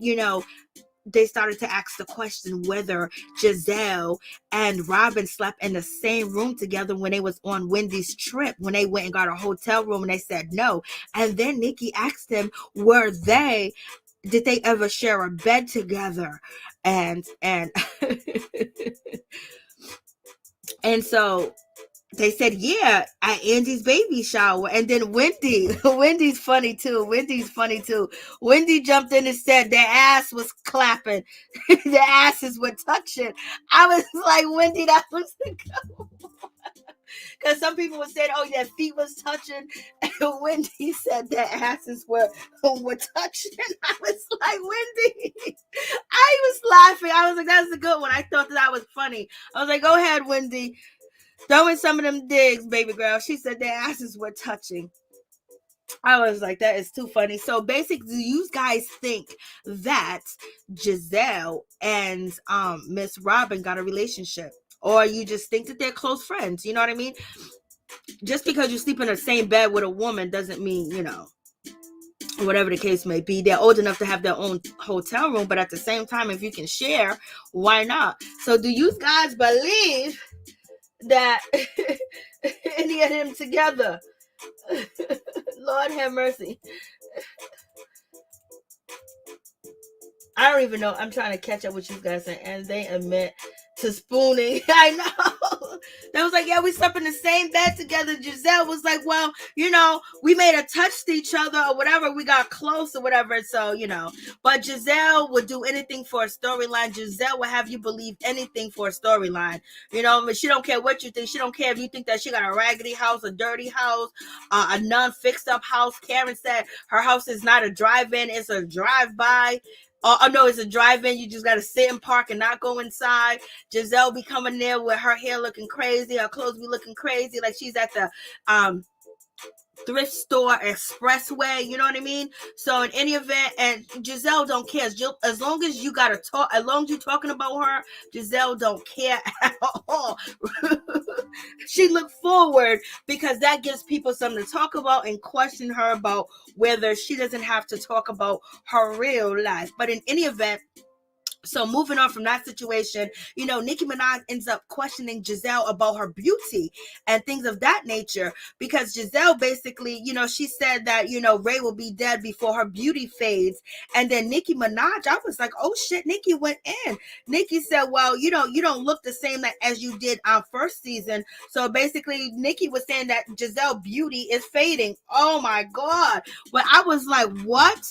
they started to ask the question whether Giselle and Robyn slept in the same room together when they was on Wendy's trip, when they went and got a hotel room, and they said no. And then Nicki asked them, did they ever share a bed together? And and so they said, yeah, at Andy's baby shower. And then Wendy's funny too. Wendy jumped in and said their ass was clapping. Their asses were touching. I was like, Wendy, that was the go. Because some people would say, oh, their feet was touching. And Wendy said their asses were touching. I was like, Wendy. I was laughing. I was like, that's a good one. I thought that was funny. I was like, go ahead, Wendy. Throwing some of them digs, baby girl. She said their asses were touching. I was like, that is too funny. So basically, do you guys think that Giselle and Miss Robyn got a relationship? Or you just think that they're close friends? You know what I mean? Just because you sleep in the same bed with a woman doesn't mean, whatever the case may be, they're old enough to have their own hotel room. But at the same time, if you can share, why not? So do you guys believe that any of them together? Lord have mercy. I don't even know. I'm trying to catch up with you guys, and they admit to spooning. I know. They was like, yeah, we slept in the same bed together. Giselle was like, well, we made a touch to each other or whatever. We got close or whatever. So, but Giselle would do anything for a storyline. Giselle would have you believe anything for a storyline. She don't care what you think. She don't care if you think that she got a raggedy house, a dirty house, a non-fixed up house. Karen said her house is not a drive-in. It's a drive-by. Oh, no, it's a drive-in. You just got to sit and park and not go inside. Giselle be coming there with her hair looking crazy. Her clothes be looking crazy. Like she's at the thrift store expressway. You know what I mean? So in any event, and Giselle don't care. As long as you got to talk, as long as you're talking about her, Giselle don't care at all. She looked forward because that gives people something to talk about and question her about whether she doesn't have to talk about her real life. But in any event, so moving on from that situation, Nicki Minaj ends up questioning Giselle about her beauty and things of that nature, because Giselle basically, she said that, Ray will be dead before her beauty fades. And then Nicki Minaj, I was like, oh shit, Nicki went in. Nicki said, well, you don't look the same as you did on first season. So basically Nicki was saying that Giselle beauty is fading. Oh my God. But I was like, what?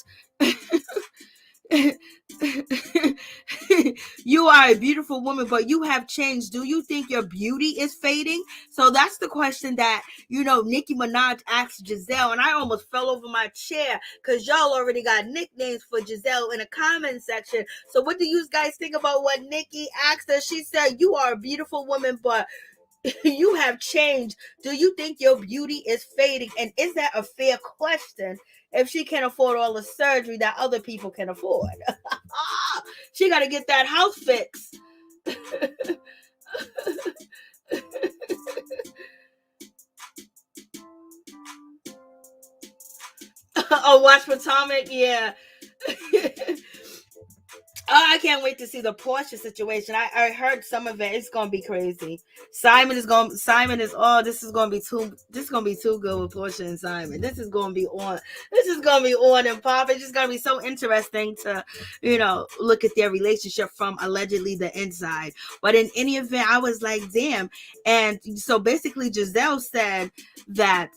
You are a beautiful woman, but you have changed. Do you think your beauty is fading? So that's the question that, Nicki Minaj asked Giselle, and I almost fell over my chair because y'all already got nicknames for Giselle in the comment section. So what do you guys think about what Nicki asked her? She said, you are a beautiful woman, but you have changed. Do you think your beauty is fading? And is that a fair question if she can't afford all the surgery that other people can afford? She got to get that house fixed. Oh, watch Potomac? Yeah. I can't wait to see the Portia situation. I heard some of it. It's gonna be crazy. This is gonna be too good with Portia and Simon. This is gonna be on and pop. It's just gonna be so interesting to, look at their relationship from allegedly the inside. But in any event, I was like, damn. And so basically Giselle said that,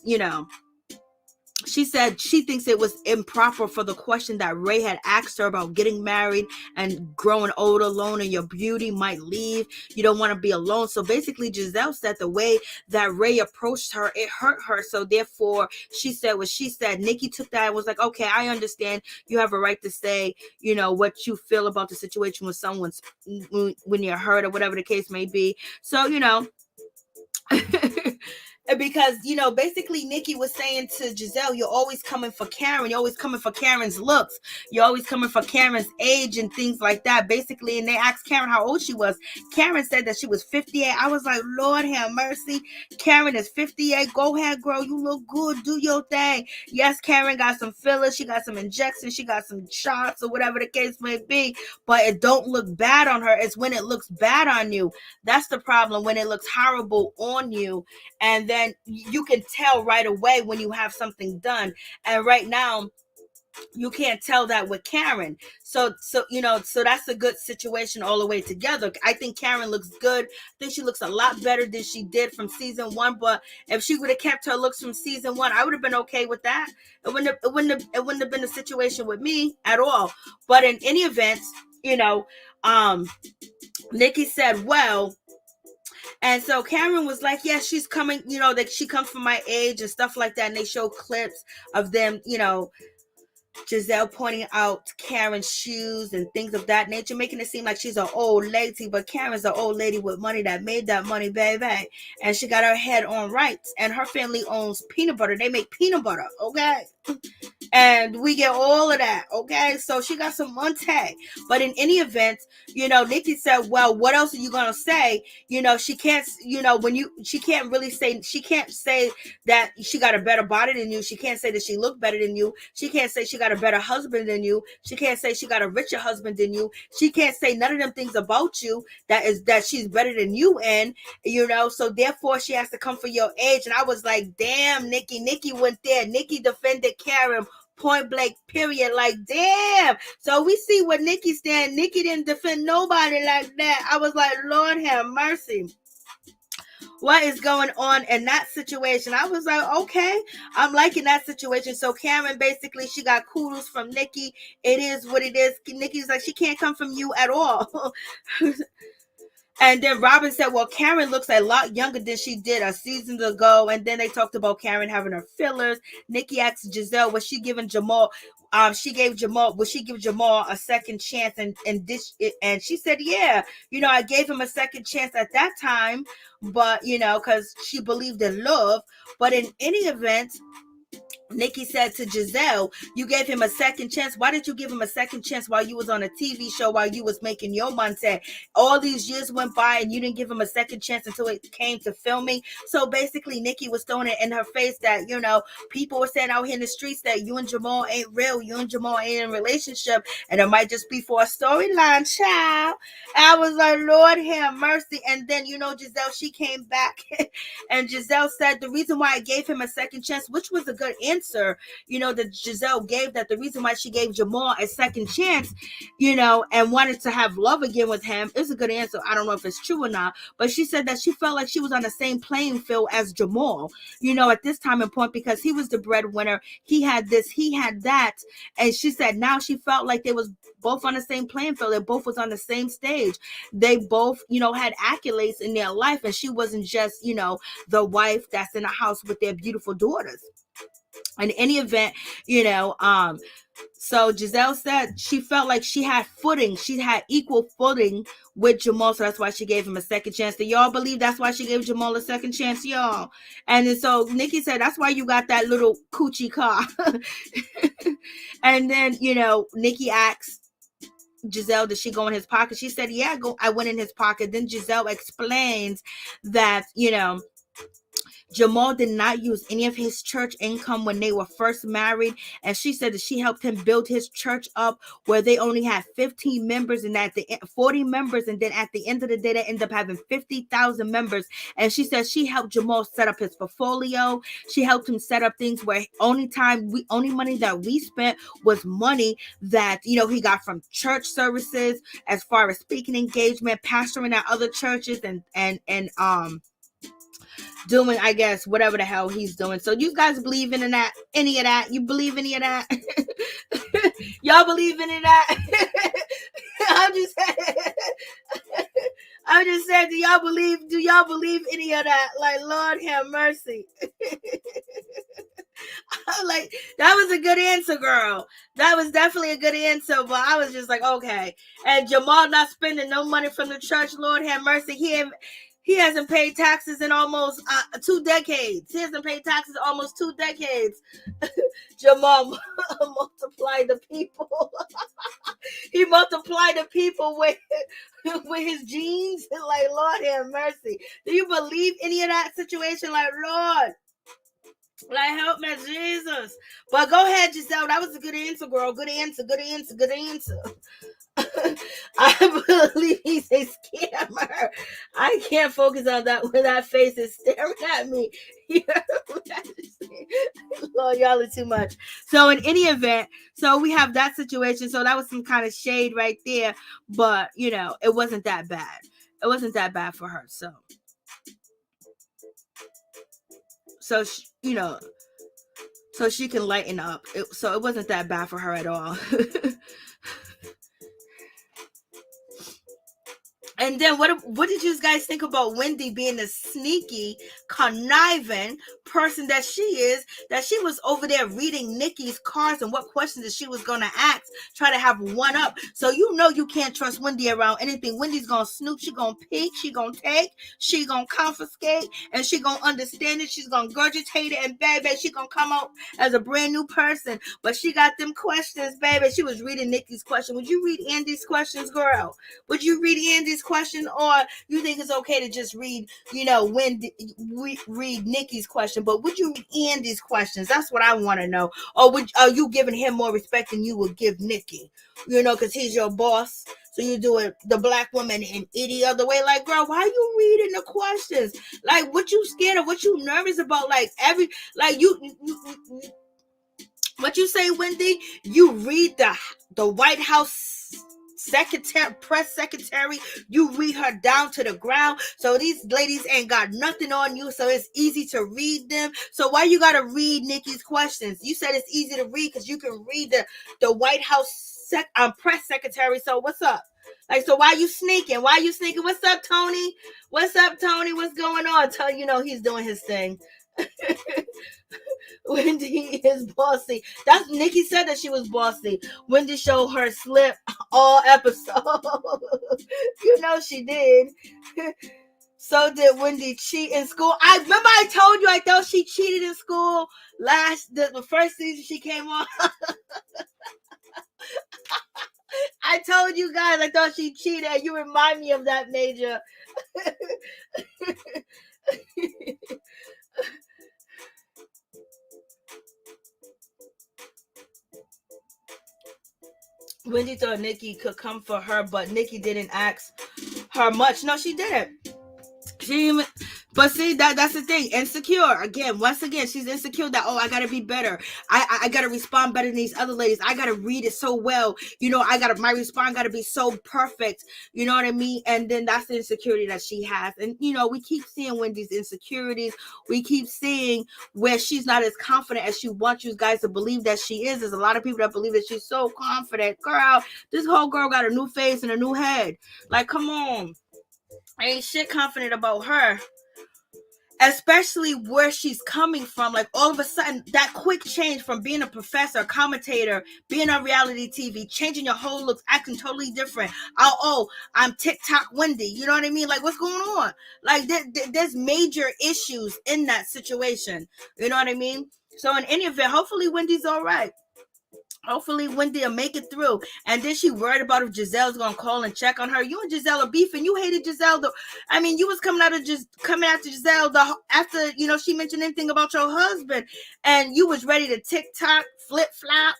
she said she thinks it was improper for the question that Ray had asked her about getting married and growing old alone, and your beauty might leave. You don't want to be alone. So basically Giselle said the way that Ray approached her, it hurt her. So therefore she said what she said. Nicki took that and was like, okay, I understand. You have a right to say, what you feel about the situation with someone's when you're hurt or whatever the case may be. So, because basically Nicki was saying to Giselle, you're always coming for Karen, you're always coming for Karen's looks, you're always coming for Karen's age and things like that, basically. And they asked Karen how old she was. Karen said that she was 58. I was like, Lord have mercy. Karen is 58. Go ahead, girl, you look good, do your thing. Yes, Karen got some fillers, she got some injections, she got some shots, or whatever the case may be, but it don't look bad on her. It's when it looks bad on you, that's the problem. When it looks horrible on you, and then you can tell right away when you have something done. And right now, you can't tell that with Karen. So that's a good situation all the way together. I think Karen looks good. I think she looks a lot better than she did from season 1. But if she would have kept her looks from season 1, I would have been okay with that. It wouldn't have been a situation with me at all. But in any event, Nicki said, well, and so Karen was like, yeah, she's coming, that she comes from my age and stuff like that. And they show clips of them, Giselle pointing out Karen's shoes and things of that nature, making it seem like she's an old lady, but Karen's an old lady with money that made that money, baby. And she got her head on right. And her family owns peanut butter. They make peanut butter, okay? And we get all of that, okay? So she got some money. But in any event, Nicki said, well, what else are you gonna say? She can't, she can't really say, she can't say that she got a better body than you. She can't say that she looked better than you. She can't say she got a better husband than you. She can't say she got a richer husband than you. She can't say none of them things about you that she's better than you in, so therefore she has to come for your age. And I was like, damn, Nicki went there. Nicki defended Karen point blank, period. Like, damn. So we see what Nicki stand. Nicki didn't defend nobody like that. I was like, Lord have mercy. What is going on in that situation? I was like, okay, I'm liking that situation. So Karen, basically, she got kudos from Nicki. It is what it is. Nicki's like, she can't come from you at all. And then Robyn said, well, Karen looks a lot younger than she did a season ago. And then they talked about Karen having her fillers. Nicki asked Giselle, was she giving Jamal? Would she give Jamal a second chance? And she said, yeah, I gave him a second chance at that time, but, because she believed in love. But in any event, Nicki said to Giselle, you gave him a second chance. Why did you give him a second chance while you was on a TV show, while you was making your money? All these years went by and you didn't give him a second chance until it came to filming. So basically, Nicki was throwing it in her face that, people were saying out here in the streets that you and Jamal ain't real. You and Jamal ain't in a relationship. And it might just be for a storyline, child. I was like, Lord have mercy. And then, Giselle, she came back and Giselle said the reason why I gave him a second chance, which was a good answer, that Giselle gave, that the reason why she gave Jamal a second chance, and wanted to have love again with him, is a good answer. I don't know if it's true or not, but she said that she felt like she was on the same playing field as Jamal, at this time and point, because he was the breadwinner. He had this, he had that. And she said now she felt like they was both on the same playing field. They both was on the same stage. They both, had accolades in their life. And she wasn't just, the wife that's in a house with their beautiful daughters. In any event, so Giselle said she felt like she had footing. She had equal footing with Jamal. So that's why she gave him a second chance. Do y'all believe that's why she gave Jamal a second chance, y'all? And then so Nicki said, that's why you got that little coochie car. And then, Nicki asked Giselle, did she go in his pocket? She said, yeah, I went in his pocket. Then Giselle explains that, Jamal did not use any of his church income when they were first married. And she said that she helped him build his church up where they only had 15 members and at the 40 members. And then at the end of the day, they ended up having 50,000 members. And she said she helped Jamal set up his portfolio. She helped him set up things where only money that we spent was money that, he got from church services, as far as speaking engagement, pastoring at other churches and doing, I guess, whatever the hell he's doing. So you guys believe in that? Any of that? You believe any of that? Y'all believe in that? I'm just saying, do y'all believe any of that? Like, Lord have mercy. Like, that was a good answer, girl. That was definitely a good answer, but I was just like, okay. And Jamal not spending no money from the church, Lord have mercy. He hasn't paid taxes in almost 2 decades. He hasn't paid taxes almost 2 decades. Jamal multiplied the people. He multiplied the people with his genes. Like, Lord have mercy. Do you believe any of that situation? Like, Lord, like, help me, Jesus. But go ahead, Giselle. That was a good answer, girl. Good answer. Good answer. Good answer. I believe he's a scammer. I can't focus on that when that face is staring at me. Lord, y'all are too much. So in any event, so we have that situation. So that was some kind of shade right there. But, it wasn't that bad. It wasn't that bad for her. So so she can lighten up. So it wasn't that bad for her at all. And then what did you guys think about Wendy being the sneaky, conniving person that she is, that she was over there reading Nicki's cards and what questions that she was going to ask, try to have one up. So you can't trust Wendy around anything. Wendy's going to snoop, she going to peek, she going to take, she going to confiscate, and she going to understand it. She's going to regurgitate it, and baby, she going to come out as a brand new person. But she got them questions, baby. She was reading Nicki's question. Would you read Andy's questions, girl? Would you read Andy's question, or you think it's okay to just read, read Nicki's question? But would you read Andy's questions? That's what I want to know. Or are you giving him more respect than you would give Nicki? Because he's your boss. So you do it, the black woman in any other way. Like, girl, why are you reading the questions? Like, what you scared of? What you nervous about? Like, what you say, Wendy? You read the White House press secretary, you read her down to the ground. So these ladies ain't got nothing on you, so it's easy to read them. So why you gotta read Nicki's questions? You said it's easy to read because you can read the White House press secretary. So what's up? Like, so why you sneaking? What's up, Tony? What's going on? He's doing his thing. Wendy is bossy. That's Nicki said that she was bossy. Wendy showed her slip all episode. She did. So did Wendy cheat in school. I remember I told you I thought she cheated in school the first season she came on. I told you guys I thought she cheated. You remind me of that, Major. Wendy thought Nicki could come for her, but Nicki didn't ask her much. No, she didn't. But see, that's the thing. Insecure. Once again, she's insecure that, I gotta be better. I gotta respond better than these other ladies. I gotta read it so well. My response gotta be so perfect. You know what I mean? And then that's the insecurity that she has. And, we keep seeing Wendy's insecurities. We keep seeing where she's not as confident as she wants you guys to believe that she is. There's a lot of people that believe that she's so confident. Girl, this whole girl got a new face and a new head. Like, come on. I ain't shit confident about her. Especially where she's coming from. Like, all of a sudden, that quick change from being a professor, a commentator, being on reality TV, changing your whole looks, acting totally different. I'm TikTok Wendy. You know what I mean? Like, what's going on? Like, there's major issues in that situation. You know what I mean? So in any event, hopefully Wendy's all right. Hopefully Wendy will make it through. And then she worried about if Giselle's gonna call and check on her. You and Giselle are beefing. You hated Giselle though. I mean, you was coming after Giselle after she mentioned anything about your husband, and you was ready to TikTok, flip flop,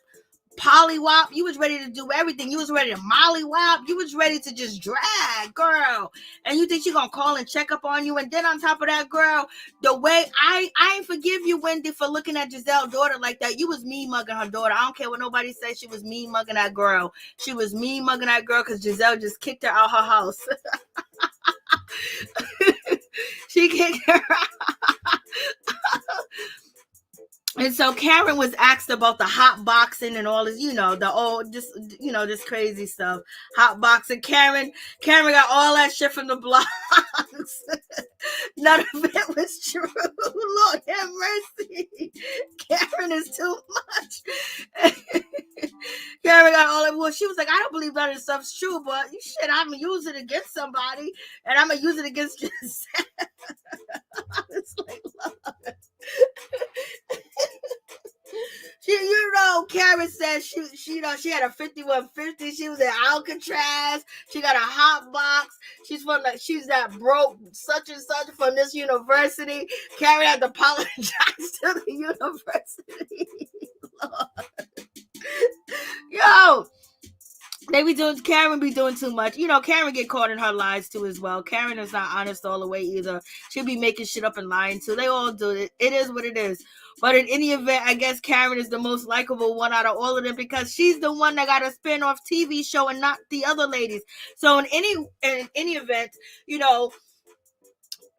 pollywop. You was ready to do everything. You was ready to mollywop. You was ready to just drag, girl. And you think she gonna call and check up on you? And then on top of that, girl, the way I ain't forgive you, Wendy, for looking at Giselle's daughter like that. You was mean mugging her daughter. I don't care what nobody says. She was mean mugging that girl. She was mean mugging that girl because Giselle just kicked her out her house. She kicked her out. And so Karen was asked about the hot boxing and all this, this crazy stuff. Hot boxing. Karen got all that shit from the blogs. None of it was true. Lord have mercy. Karen is too much. Karen got all that. Well, she was like, I don't believe none of this stuff's true, but shit, I'm gonna use it against somebody, and I'm gonna use it against Giselle. It's like, Lord. Karen said she had a 5150. She was at Alcatraz. She got a hot box. She's that broke such and such from this university. Karen had to apologize to the university. Lord. Yo. Karen be doing too much. Karen get caught in her lies too as well. Karen is not honest all the way either. She'll be making shit up and lying too. They all do it. It is what it is. But in any event, I guess Karen is the most likable one out of all of them because she's the one that got a spin-off TV show and not the other ladies. So in any event,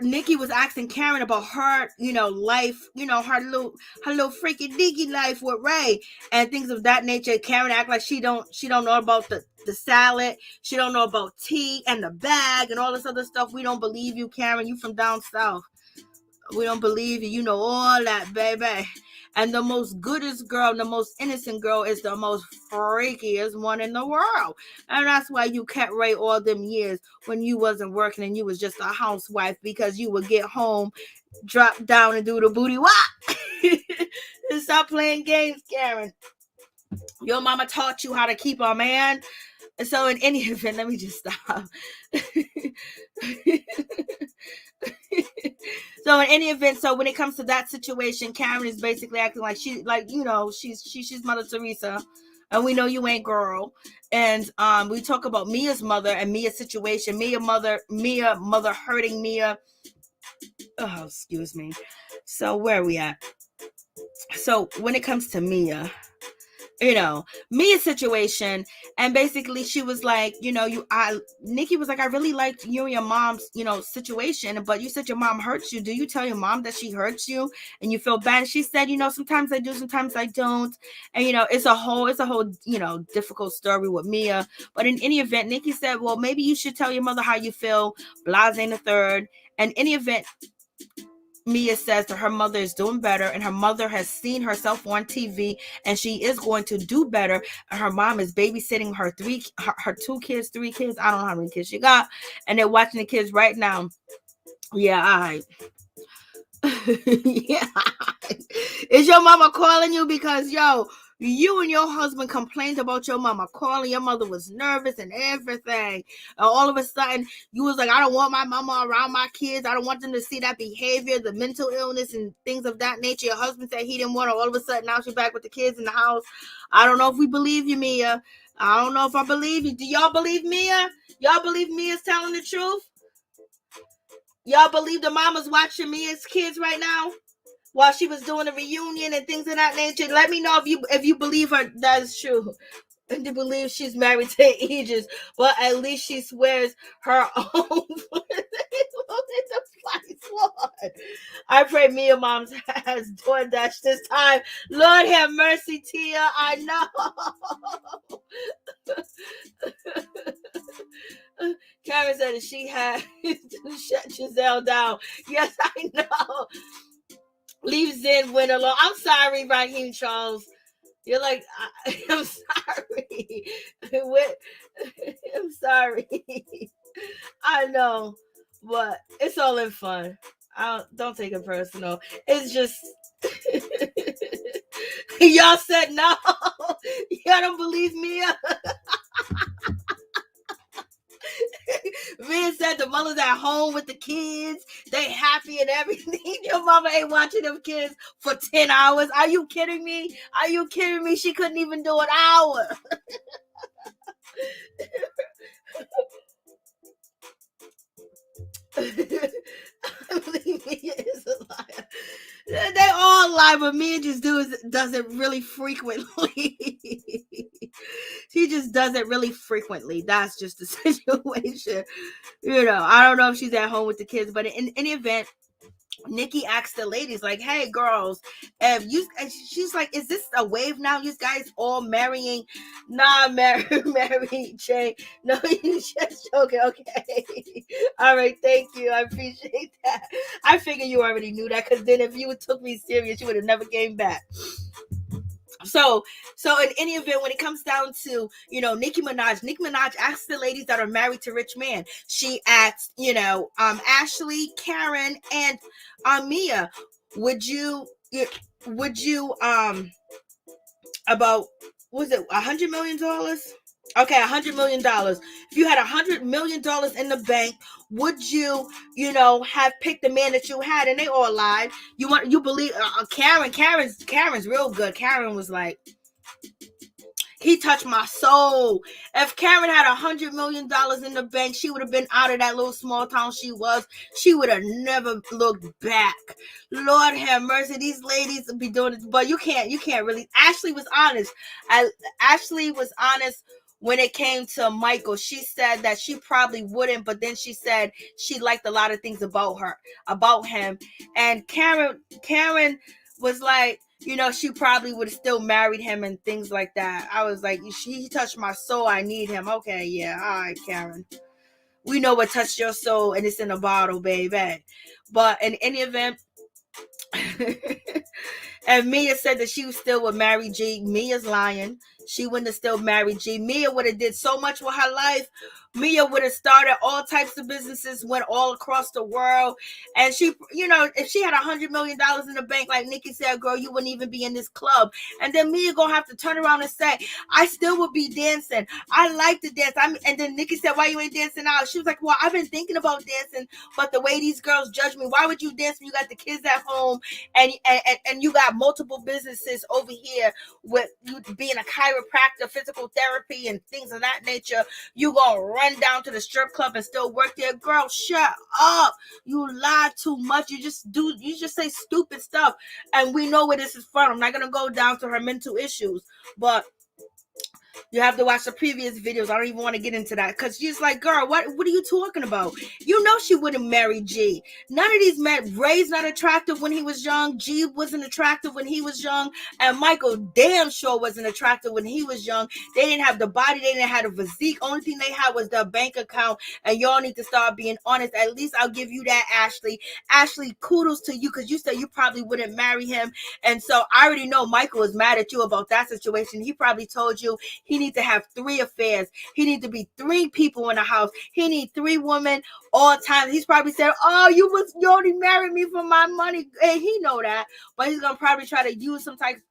Nicki was asking Karen about her, life, her little freaky deaky life with Ray and things of that nature. Karen act like she don't know about the salad. She don't know about tea and the bag and all this other stuff. We don't believe you, Karen. You from down south. We don't believe you. You know all that, baby. And the most goodest girl, the most innocent girl is the most freakiest one in the world. And that's why you kept Ray all them years when you wasn't working and you was just a housewife because you would get home, drop down and do the booty wop. And stop playing games, Karen. Your mama taught you how to keep a man. And so in any event, let me just stop. So in any event, so when it comes to that situation, Karen is basically acting like she's Mother Teresa, and we know you ain't, girl. And we talk about Mia's mother and Mia's situation. Mia mother hurting Mia. Oh, excuse me. So where are we at? So when it comes to Mia's situation, and basically she was like, Nicki was like, I really liked you and your mom's, situation, but you said your mom hurts you. Do you tell your mom that she hurts you and you feel bad? And she said, sometimes I do, sometimes I don't. And, it's a whole, difficult story with Mia. But in any event, Nicki said, well, maybe you should tell your mother how you feel, blase the third. And in any event, Mia says that her mother is doing better and her mother has seen herself on TV and she is going to do better. And her mom is babysitting her 3 kids. I don't know how many kids she got. And they're watching the kids right now. Yeah, all right. Yeah. Is your mama calling you? Because, you and your husband complained about your mama calling. Your mother was nervous and everything. And all of a sudden, you was like, I don't want my mama around my kids. I don't want them to see that behavior, the mental illness and things of that nature. Your husband said he didn't want her. All of a sudden, now she's back with the kids in the house. I don't know if we believe you, Mia. I don't know if I believe you. Do y'all believe Mia? Y'all believe Mia's telling the truth? Y'all believe the mama's watching Mia's kids right now? While she was doing a reunion and things of that nature. Let me know if you believe her that is true. And to believe she's married to Aegis, but at least she swears her own. I pray Mia Moms has DoorDash this time. Lord have mercy, Tia. I know. Karen said that she had to shut Giselle down. Yes, I know. Leave Zen win alone. I'm sorry, Raheem Charles. You're like, I'm sorry. I'm sorry. I know, but it's all in fun. Don't take it personal. It's just y'all said no. Y'all don't believe me. Vin said the mother's at home with the kids. They happy and everything. Your mama ain't watching them kids for 10 hours. Are you kidding me? Are you kidding me? She couldn't even do an hour. I believe Mia is a liar. They all lie, but Mia just does it really frequently. She just does it really frequently. That's just the situation. I don't know if she's at home with the kids, but in any event, Nicki asked the ladies, like, hey girls, if you, and she's like, is this a wave now? You guys all marrying? Nah, Mary Jane. No, you just joking. Okay. All right, thank you. I appreciate that. I figured you already knew that, because then if you took me serious, you would have never came back. So in any event, when it comes down to, Nicki Minaj asks the ladies that are married to rich men. She asked, Ashley, Karen, and Mia, would you about, was it $100 million? Okay, $100 million. If you had $100 million in the bank, would you, have picked the man that you had? And they all lied. You believe Karen's real good. Karen was like, he touched my soul. If Karen had $100 million in the bank, she would have been out of that little small town she was. She would have never looked back. Lord have mercy. These ladies be doing it, but you can't really. Ashley was honest. Ashley was honest when it came to Michael. She said that she probably wouldn't, but then she said she liked a lot of things about him. And Karen was like, she probably would have still married him and things like that. I was like, he touched my soul. I need him. Okay, yeah. All right, Karen. We know what touched your soul, and it's in a bottle, baby. But in any event, and Mia said that she still would marry G. Mia's lying. She wouldn't have still married G. Mia would have did so much with her life. Mia would have started all types of businesses, went all across the world. And she, if she had $100 million in the bank, like Nicki said, girl, you wouldn't even be in this club. And then Mia gonna have to turn around and say, I still would be dancing. I like to dance. And then Nicki said, why you ain't dancing out? She was like, well, I've been thinking about dancing, but the way these girls judge me, why would you dance when you got the kids at home and you got multiple businesses over here with you being a chiropractor, physical therapy, and things of that nature? You gonna run down to the strip club and still work there? Girl, shut up. You lie too much. You just say stupid stuff, and we know where this is from. I'm not gonna go down to her mental issues, but you have to watch the previous videos. I don't even want to get into that, because she's like, girl, what are you talking about? She wouldn't marry G. None of these men. Ray's not attractive when he was young. G wasn't attractive when he was young. And Michael damn sure wasn't attractive when he was young. They didn't have the body. They didn't have the physique. Only thing they had was the bank account. And y'all need to start being honest. At least I'll give you that, Ashley. Ashley, kudos to you, because you said you probably wouldn't marry him. And so I already know Michael is mad at you about that situation. He probably told you he needs to have 3 affairs. He needs to be 3 people in the house. He needs 3 women all the time. He's probably said, oh, you only married me for my money. And he know that, but he's going to probably try to use some type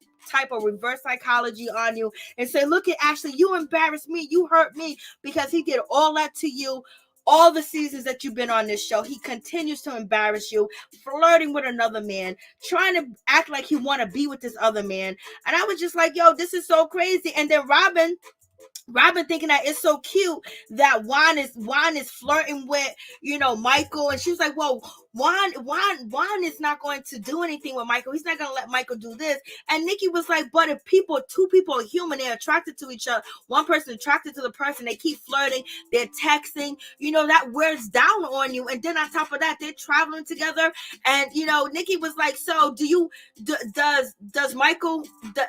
of reverse psychology on you and say, look at Ashley, you embarrassed me. You hurt me, because he did all that to you. All the seasons that you've been on this show, he continues to embarrass you, flirting with another man, trying to act like he want to be with this other man. And I was just like, yo, this is so crazy. And then Robyn thinking that it's so cute that Juan is flirting with, Michael. And she was like, well, Juan is not going to do anything with Michael. He's not going to let Michael do this. And Nicki was like, but if 2 people are human, they're attracted to each other. One person attracted to the person, they keep flirting, they're texting, that wears down on you. And then on top of that, they're traveling together. And, Nicki was like, so does Michael,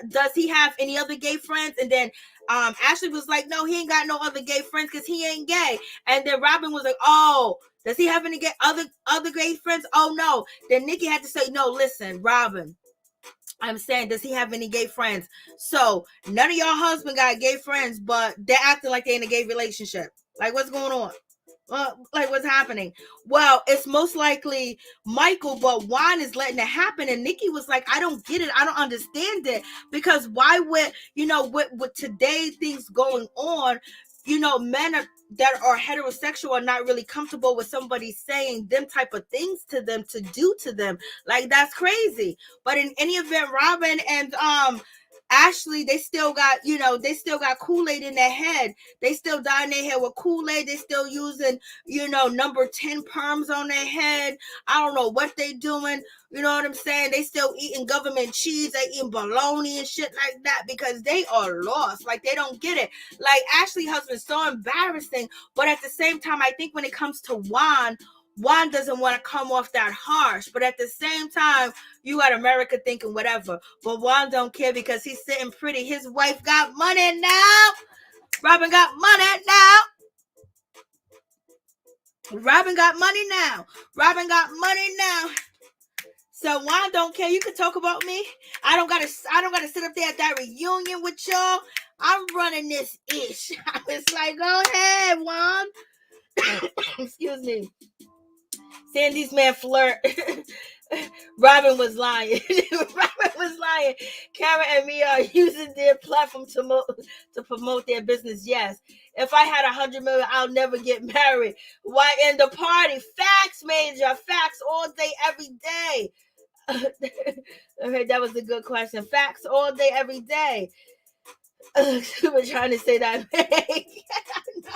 does he have any other gay friends? And then Ashley was like, no, he ain't got no other gay friends because he ain't gay. And then Robyn was like, oh, does he have any other gay friends? Oh, no. Then Nicki had to say, no, listen, Robyn, I'm saying, does he have any gay friends? So none of y'all husband got gay friends, but they're acting like they in a gay relationship. Like, what's going on? Like, what's happening? Well, it's most likely Michael, but Juan is letting it happen. And Nicki was like, I don't get it. I don't understand it. Because why would, with today things going on, men that are heterosexual are not really comfortable with somebody saying them type of things to them, to do to them. Like, that's crazy. But in any event, Robyn and Ashley, they still got Kool-Aid in their head. They still dyeing their hair with Kool-Aid. They still using, number 10 perms on their head. I don't know what they doing. You know what I'm saying? They still eating government cheese. They eating bologna and shit like that, because they are lost. Like, they don't get it. Like, Ashley's husband's so embarrassing. But at the same time, I think when it comes to Juan Juan doesn't want to come off that harsh, but at the same time, you got America thinking whatever. But Juan don't care because he's sitting pretty. His wife got money now. Robyn got money now. Robyn got money now. Robyn got money now. So Juan don't care. You can talk about me. I don't gotta sit up there at that reunion with y'all. I'm running this ish. I was like, go ahead, Juan. Excuse me. Seeing these men flirt. Robyn was lying. Robyn was lying. Karen and me are using their platform to promote their business. Yes. If I had 100 million, I'll never get married. Why end the party? Facts, Major. Facts all day, every day. Okay, that was a good question. Facts all day, every day. We're trying to say that. No.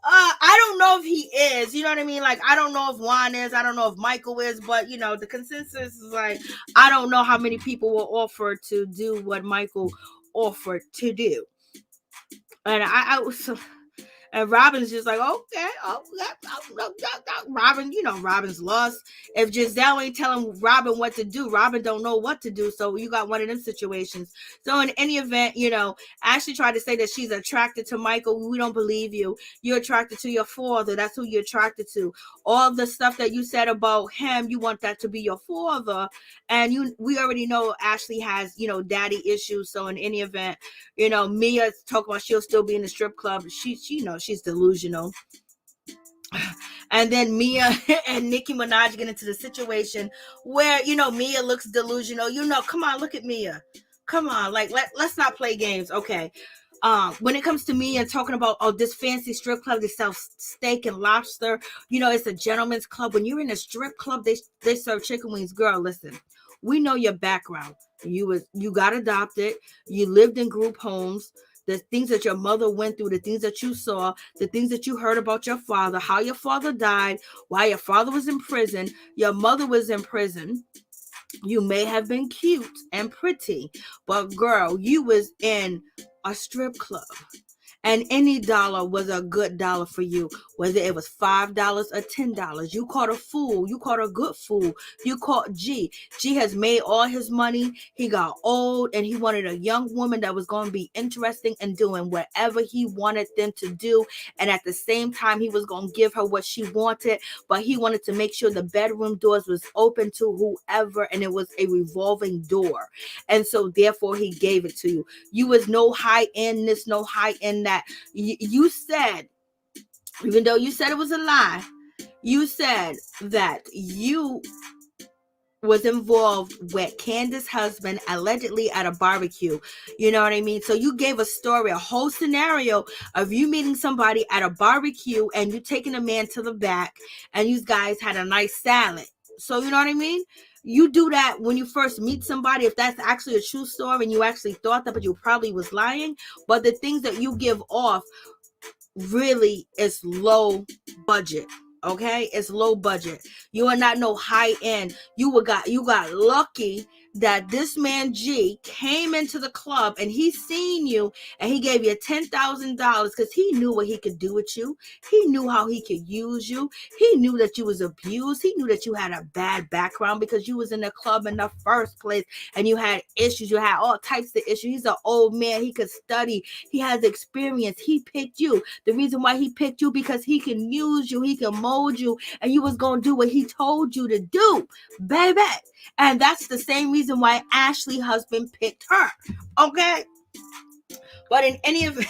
I don't know if he is, you know what I mean? Like, I don't know if Juan is, I don't know if Michael is, but, you know, the consensus is like, I don't know how many people will offer to do what Michael offered to do. And I was... And Robyn's just like, okay, Robyn, you know, Robyn's lost. If Giselle ain't telling Robyn what to do, Robyn don't know what to do. So you got one of them situations. So in any event, you know, Ashley tried to say that she's attracted to Michael. We don't believe you. You're attracted to your father. That's who you're attracted to. All the stuff that you said about him, you want that to be your father. And we already know Ashley has, you know, daddy issues. So in any event, you know, Mia's talking about she'll still be in the strip club. She you know, she's delusional. And then Mia and Nicki Minaj get into the situation where, you know, Mia looks delusional. You know, come on, look at Mia. Come on, like, let's not play games, okay? When it comes to Mia and talking about, this fancy strip club, they sell steak and lobster. You know, it's a gentleman's club. When you're in a strip club, they serve chicken wings. Girl, listen, we know your background. You got adopted. You lived in group homes. The things that your mother went through, the things that you saw, the things that you heard about your father, how your father died, why your father was in prison, your mother was in prison. You may have been cute and pretty, but girl, you was in a strip club. And any dollar was a good dollar for you, whether it was $5 or $10. You caught a fool. You caught a good fool. You caught G. G has made all his money. He got old and he wanted a young woman that was going to be interesting and doing whatever he wanted them to do. And at the same time, he was going to give her what she wanted, but he wanted to make sure the bedroom doors was open to whoever, and it was a revolving door. And so therefore, he gave it to you. You was no high end this, no high end that. You said, even though you said it was a lie, you said that you was involved with Candice's husband allegedly at a barbecue. You know what I mean? So you gave a story, a whole scenario of you meeting somebody at a barbecue and you taking a man to the back and you guys had a nice salad. So you know what I mean? You do that when you first meet somebody, if that's actually a true story and you actually thought that, but you probably was lying. But the things that you give off really is low budget. Okay, it's low budget. You are not no high end. You got lucky that this man G came into the club and he seen you and he gave you $10,000 because he knew what he could do with you. He knew how he could use you. He knew that you was abused. He knew that you had a bad background because you was in the club in the first place and you had issues. You had all types of issues. He's an old man. He could study. He has experience. He picked you. The reason why he picked you because he can use you. He can mold you, and you was going to do what he told you to do, baby. And that's the same reason why Ashley's husband picked her. Okay. But in any event,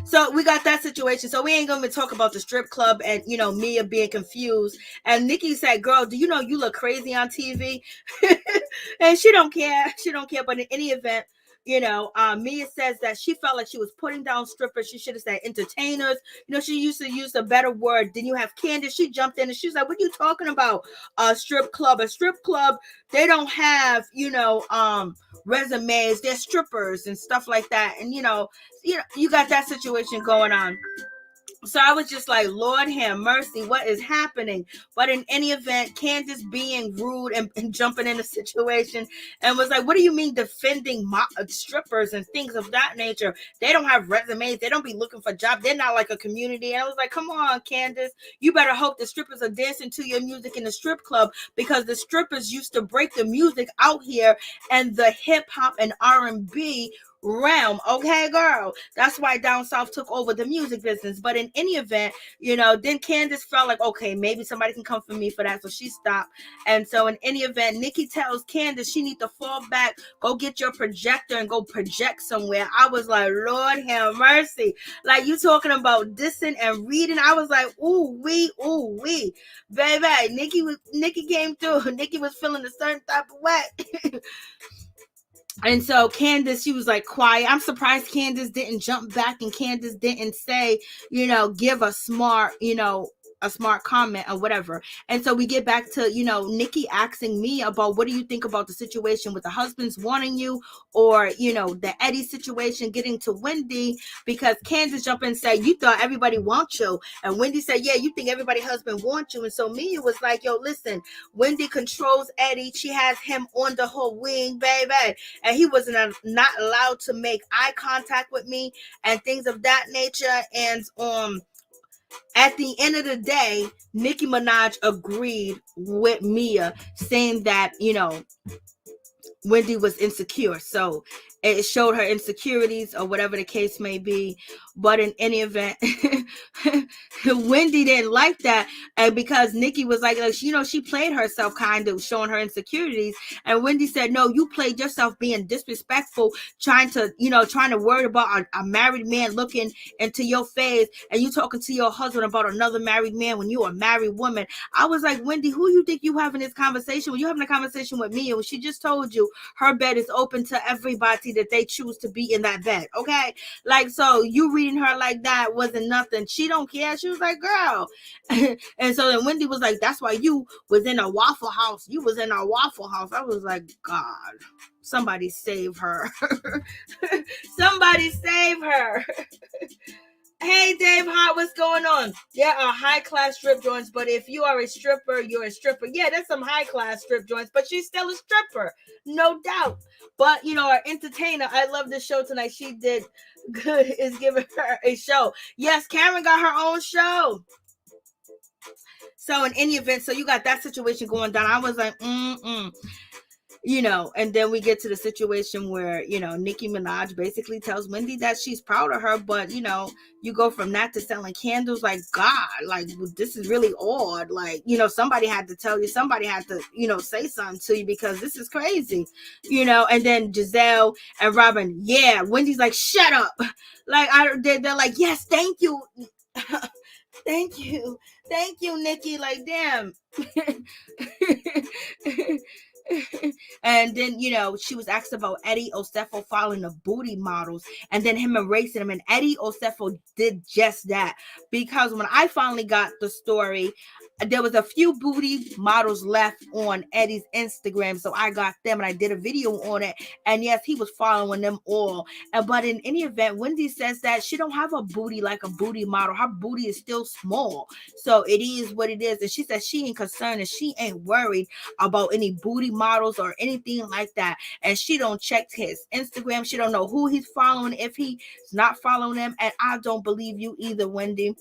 so we got that situation. So we ain't going to talk about the strip club and, you know, Mia being confused. And Nikki said, girl, do you know you look crazy on TV? And she don't care. She don't care. But in any event, you know, Mia says that she felt like she was putting down strippers. She should have said entertainers. You know, she used to use a better word. Then you have Candice. She jumped in and she was like, what are you talking about? A strip club. A strip club, they don't have, you know, resumes. They're strippers and stuff like that. And, you know, you got that situation going on. So I was just like, Lord have mercy, what is happening? But in any event, Candice being rude and jumping in a situation and was like, what do you mean defending strippers and things of that nature? They don't have resumes. They don't be looking for jobs. They're not like a community. And I was like, come on, Candice. You better hope the strippers are dancing to your music in the strip club, because the strippers used to break the music out here and the hip hop and R&B realm. Okay, girl, that's why down south took over the music business. But in any event, then Candice felt like, okay, maybe somebody can come for me for that, so she stopped. And so in any event, Nicki tells Candice she need to fall back, go get your projector and go project somewhere. I was like, Lord have mercy, like, you talking about dissing and reading. I was like, ooh wee, baby. Nicki came through. Nicki was feeling a certain type of way. And so Candice, she was like quiet. I'm surprised Candice didn't jump back and Candice didn't say, give a smart, a smart comment or whatever. And so we get back to, Nicki asking me about, what do you think about the situation with the husbands wanting you, or, the Eddie situation getting to Wendy, because Candice jumped in and said, you thought everybody wants you. And Wendy said, yeah, you think everybody's husband wants you. And so Mia was like, yo, listen, Wendy controls Eddie. She has him on the whole wing, baby. And he was not allowed to make eye contact with me and things of that nature. And at the end of the day, Nicki Minaj agreed with Mia, saying that, Wendy was insecure. So it showed her insecurities or whatever the case may be. But in any event, Wendy didn't like that. And because Nicki was like, she played herself, kind of showing her insecurities. And Wendy said, no, you played yourself being disrespectful, trying to worry about a married man looking into your face, and you talking to your husband about another married man when you're a married woman. I was like, Wendy, who you think you having this conversation with? You having a conversation with me, and she just told you her bed is open to everybody that they choose to be in that bed. Okay, like, so you reading her like that wasn't nothing. She don't care. She was like, girl. And so then Wendy was like, that's why you was in a Waffle House. You was in a Waffle House. I was like, God, somebody save her. Somebody save her. Hey, Dave Hart, what's going on? There are high-class strip joints, but if you are a stripper, you're a stripper. Yeah, there's some high-class strip joints, but she's still a stripper, no doubt. But, our entertainer, I love this show tonight. She did good, is giving her a show. Yes, Karen got her own show. So in any event, so you got that situation going down. I was like, and then we get to the situation where, Nicki Minaj basically tells Wendy that she's proud of her, but, you go from that to selling candles. Like, God, like, this is really odd. Like, somebody had to tell you, somebody had to, say something to you, because this is crazy, and then Giselle and Robyn, yeah, Wendy's like, shut up. Like, they're like, yes, thank you. Thank you, Nicki. Like, damn. And then, she was asked about Eddie Osefo following the booty models and then him erasing them. And Eddie Osefo did just that, because when I finally got the story, there was a few booty models left on Eddie's Instagram. So I got them and I did a video on it. And yes, he was following them all. But in any event, Wendy says that she don't have a booty like a booty model. Her booty is still small. So it is what it is. And she says she ain't concerned and she ain't worried about any booty models or anything like that. And she don't check his Instagram. She don't know who he's following, if he's not following them. And I don't believe you either, Wendy.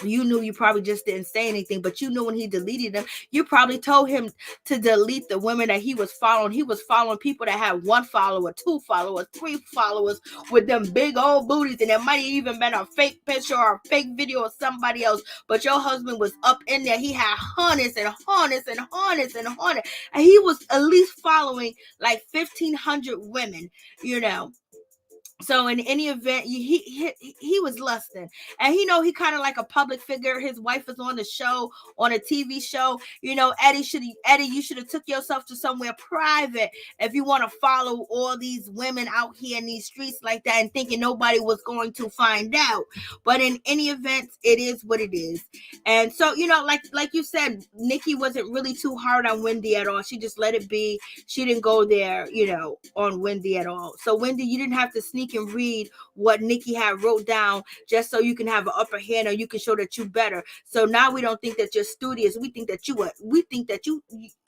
You knew, you probably just didn't say anything, but you knew when he deleted them, you probably told him to delete the women that he was following. He was following people that had 1 follower, 2 followers, 3 followers with them big old booties, and there might have even been a fake picture or a fake video of somebody else, but your husband was up in there. He had hundreds and hundreds and hundreds and hundreds, and he was at least following like 1,500 women, So in any event, he was lusting, and he kind of like a public figure. His wife is on the show, on a TV show. Eddie, you should have took yourself to somewhere private if you want to follow all these women out here in these streets like that, and thinking nobody was going to find out. But in any event, it is what it is. And so like you said, Nicki wasn't really too hard on Wendy at all. She just let it be. She didn't go there, on Wendy at all. So Wendy, you didn't have to sneak can read what Nicki had wrote down just so you can have an upper hand or you can show that you better. So now we don't think that you're studious. We think that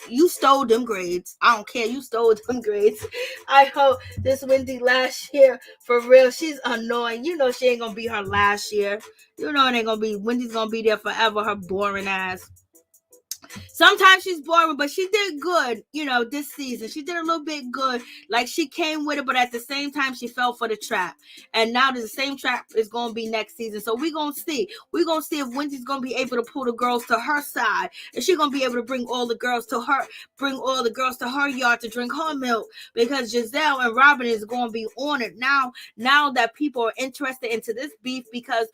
you stole them grades. I don't care. You stole them grades. I hope this Wendy last year, for real, she's annoying. You know she ain't gonna be her last year. You know it ain't gonna be. Wendy's gonna be there forever. Her boring ass. Sometimes she's boring, but she did good, this season. She did a little bit good. Like, she came with it, but at the same time, she fell for the trap. And now the same trap is going to be next season. So we're going to see. We're going to see if Wendy's going to be able to pull the girls to her side. And she's going to be able to bring all the girls to her yard to drink her milk. Because Giselle and Robyn is going to be on it. Now that people are interested into this beef because,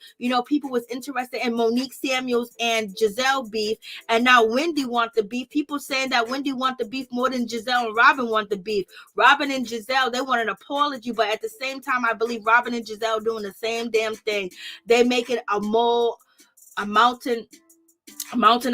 people was interested in Monique Samuels and Giselle beef. And now Wendy want the beef. People saying that Wendy want the beef more than Giselle and Robyn want the beef. Robyn and Giselle, they want an apology, but at the same time, I believe Robyn and Giselle doing the same damn thing. They making a mountain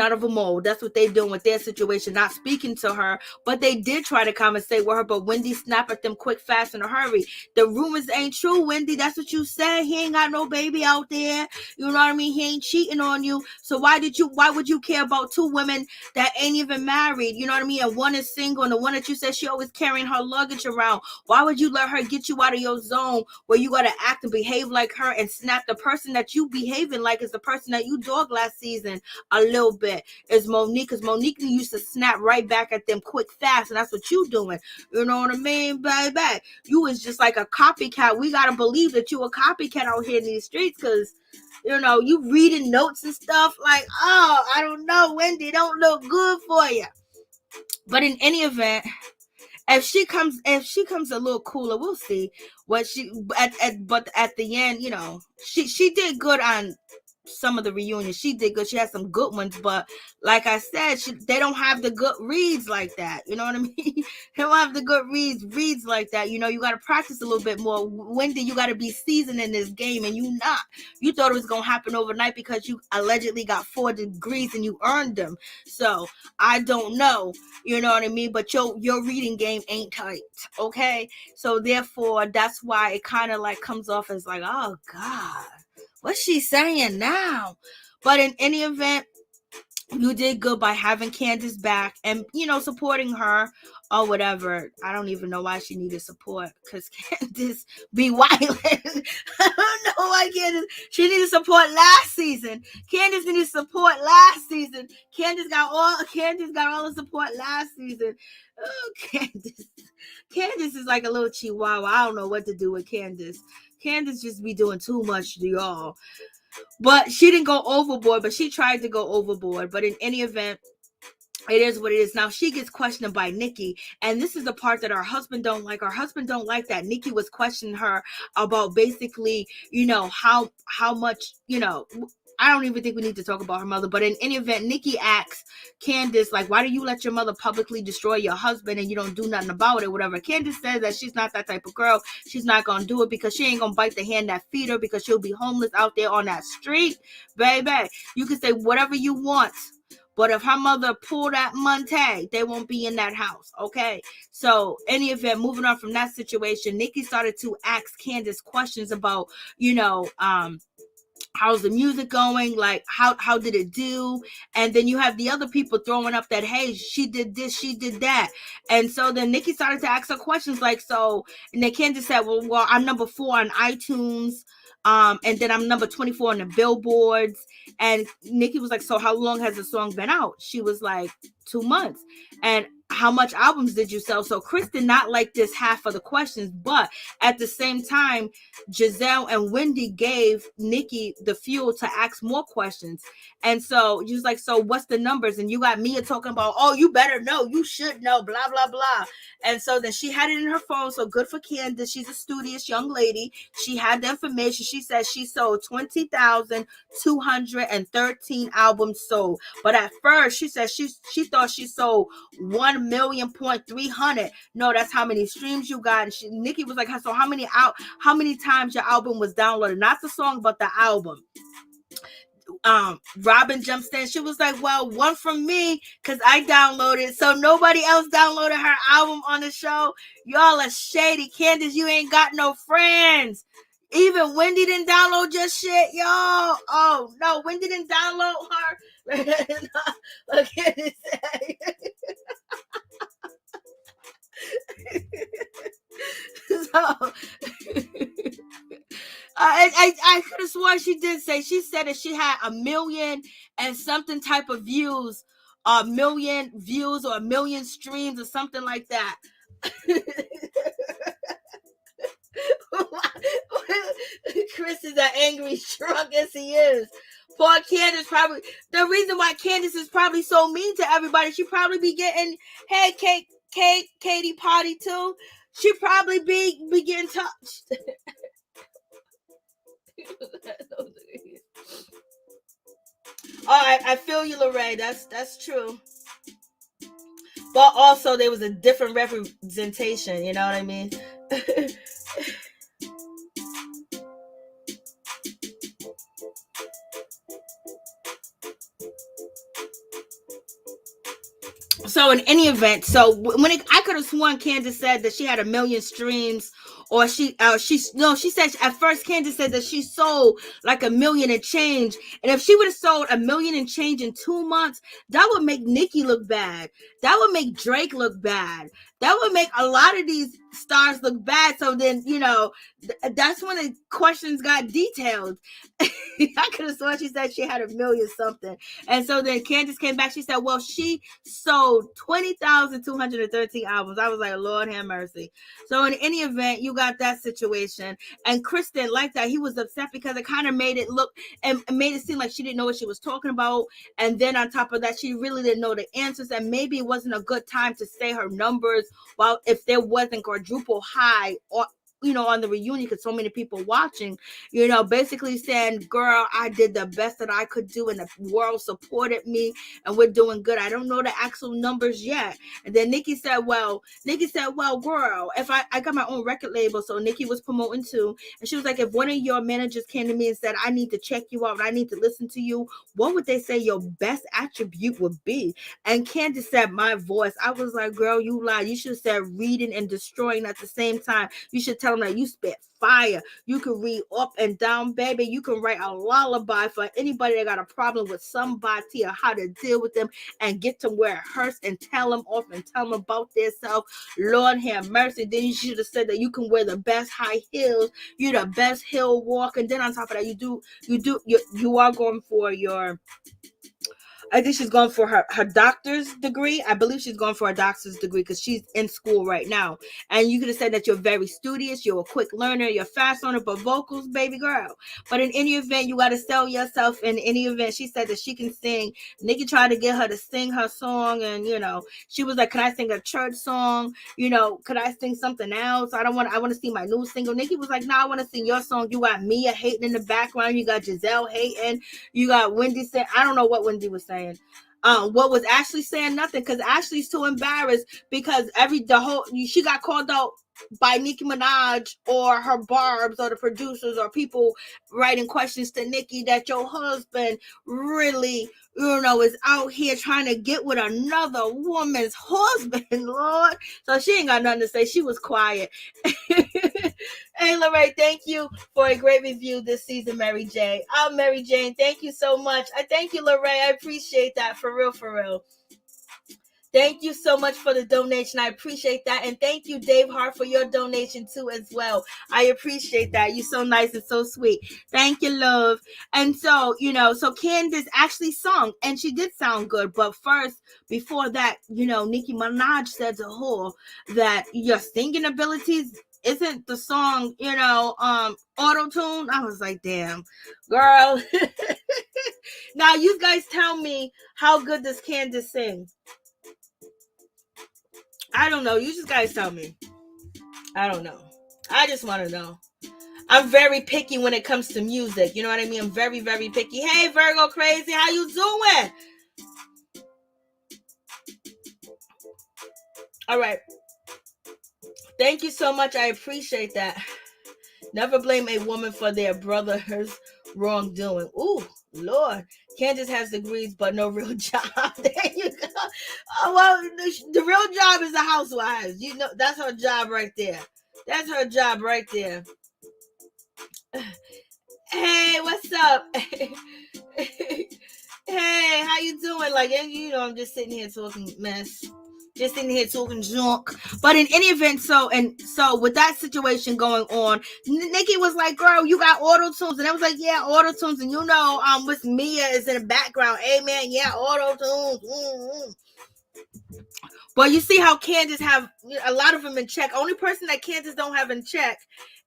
out of a mole. That's what they doing with their situation. Not speaking to her, but they did try to conversate with her. But Wendy snapped at them quick, fast, in a hurry. The rumors ain't true, Wendy. That's what you said. He ain't got no baby out there. You know what I mean? He ain't cheating on you. So why would you care about two women that ain't even married? You know what I mean? And one is single, and the one that you said she always carrying her luggage around. Why would you let her get you out of your zone where you gotta act and behave like her and snap? The person that you behaving like is the person that you dogged last season. A little bit is Monique, because Monique used to snap right back at them quick, fast, and that's what you doing. You know what I mean, baby? You was just like a copycat. We gotta believe that you a copycat out here in these streets, because you reading notes and stuff like, oh, I don't know, Wendy, don't look good for you. But in any event, if she comes a little cooler, we'll see what she. But at the end, she did good on some of the reunions. She did good. She had some good ones, but like I said, they don't have the good reads like that. You know what I mean? They don't have the good reads like that. You got to practice a little bit more. Wendy, you got to be seasoned in this game, and you not. You thought it was gonna happen overnight because you allegedly got 4 degrees and you earned them. So I don't know. You know what I mean? But your reading game ain't tight. Okay. So therefore, that's why it kind of like comes off as like, oh God, what's she saying now? But in any event, you did good by having Candice back and, supporting her or whatever. I don't even know why she needed support, because Candice be wild. I don't know why she needed support last season. Candice needed support last season. Candice got all the support last season. Oh, Candice is like a little chihuahua. I don't know what to do with Candice. Candice just be doing too much to y'all. But she didn't go overboard, but she tried to go overboard. But in any event, it is what it is. Now she gets questioned by Nicki, and this is the part that her husband don't like. Her husband don't like that Nicki was questioning her about basically, how much, I don't even think we need to talk about her mother, but in any event, Nicki asks Candice, like, why do you let your mother publicly destroy your husband and you don't do nothing about it, whatever. Candice says that she's not that type of girl. She's not going to do it because she ain't going to bite the hand that feed her, because she'll be homeless out there on that street. Baby, you can say whatever you want, but if her mother pull that Monte, they won't be in that house, okay? So, any event, moving on from that situation, Nicki started to ask Candice questions about, how's the music going? Like, how did it do? And then you have the other people throwing up that, hey, she did this, she did that. And so then Nicki started to ask her questions like, so, and then Candice said, well, I'm number 4 on iTunes. And then I'm number 24 on the billboards. And Nicki was like, so how long has the song been out? She was like, 2 months. And how much albums did you sell? So Chris did not like this half of the questions, but at the same time, Giselle and Wendy gave Nicki the fuel to ask more questions. And so she was like, so what's the numbers? And you got Mia talking about, oh, you better know, you should know, blah, blah, blah. And so then she had it in her phone. So good for Candice. She's a studious young lady. She had the information. She said she sold 20,213 albums sold. But at first she said she thought she sold 1,300,000. No, that's how many streams you got. And Nicki was like, so how many times your album was downloaded? Not the song, but the album. Robyn jumps in. She was like, well, one from me because I downloaded, so nobody else downloaded her album on the show. Y'all are shady. Candice, you ain't got no friends. Even Wendy didn't download your shit, y'all. Oh no, Wendy didn't download her. Look at this. So I could have sworn she did say, she said that she had 1 million and something type of views, 1 million views or 1 million streams or something like that. Chris is an angry drunk as he is. Poor Candice probably, the reason why Candice is probably so mean to everybody, she probably be getting, hey, Katie Potty too. She probably be getting touched. I feel you, Lorraine. That's true. But also there was a different representation, you know what I mean? So in any event, so when I could have sworn Candice said that she had 1 million streams, or she said at first Candice said that she sold like 1 million and change, and if she would have sold 1 million and change in 2 months, that would make Nicki look bad. That would make Drake look bad. That would make a lot of these stars look bad. So then, that's when the questions got detailed. I could have sworn she said she had 1 million something. And so then Candice came back. She said, well, she sold 20,213 albums. I was like, Lord have mercy. So in any event, you got that situation. And Chris didn't like that. He was upset because it kind of made it look and made it seem like she didn't know what she was talking about. And then on top of that, she really didn't know the answers. And maybe it wasn't a good time to say her numbers. Well, if there wasn't quadruple high or on the reunion, because so many people watching, basically saying, girl, I did the best that I could do and the world supported me and we're doing good. I don't know the actual numbers yet. And then Nicki said, well, girl, if I got my own record label, so Nicki was promoting too. And she was like, if one of your managers came to me and said, I need to check you out, I need to listen to you, what would they say your best attribute would be? And Candice said, my voice. I was like, girl, you lied. You should have said reading and destroying at the same time. You should tell them that you spit fire. You can read up and down, baby. You can write a lullaby for anybody that got a problem with somebody or how to deal with them and get to where it hurts and tell them off and tell them about themselves. Lord have mercy. Then you should have said that you can wear the best high heels. You're the best hill walk. And then on top of that, you are going for your, I think she's going for her doctor's degree. I believe she's going for a doctor's degree because she's in school right now. And you could have said that you're very studious, you're a quick learner, you're fast learner, but vocals, baby girl. But in any event, you got to sell yourself. In any event, she said that she can sing. Nicki tried to get her to sing her song, and she was like, "Can I sing a church song? Could I sing something else? I want to sing my new single." Nicki was like, "No, I want to sing your song." You got Mia hating in the background. You got Giselle hating. You got Wendy saying, I don't know what Wendy was saying. What was Ashley saying? Nothing, because Ashley's too embarrassed because she got called out by Nicki Minaj or her barbs or the producers or people writing questions to Nicki that your husband really is out here trying to get with another woman's husband, Lord. So she ain't got nothing to say. She was quiet. Hey, Lorraine, thank you for a great review this season, Mary Jane. Mary Jane, thank you so much. I thank you, Lorraine. I appreciate that. For real. Thank you so much for the donation. I appreciate that. And thank you, Dave Hart, for your donation too as well. I appreciate that. You're so nice and so sweet. Thank you, love. And so, so Candice actually sung, and she did sound good. But first, before that, Nicki Minaj said to her that your singing abilities isn't the song, auto-tune. I was like, damn, girl. Now, you guys tell me, how good does Candice sing? I don't know. You just guys tell me. I don't know. I just want to know. I'm very picky when it comes to music. You know what I mean? I'm very, very picky. Hey, Virgo Crazy. How you doing? All right. Thank you so much. I appreciate that. Never blame a woman for their brother's wrongdoing. Ooh, Lord, Candice has degrees, but no real job. There you go. Oh, well, the real job is the Housewives. You know, that's her job right there. That's her job right there. Hey, what's up? Hey, how you doing? Like, you know, I'm just sitting here talking mess. Just sitting here talking junk. But in any event, so with that situation going on, Nicki was like, girl, you got auto tunes. And I was like, yeah, auto tunes. And you know, with Mia is in the background. Amen. Yeah, auto tunes. Mm-hmm. But you see how Candice have a lot of them in check. Only person that Candice don't have in check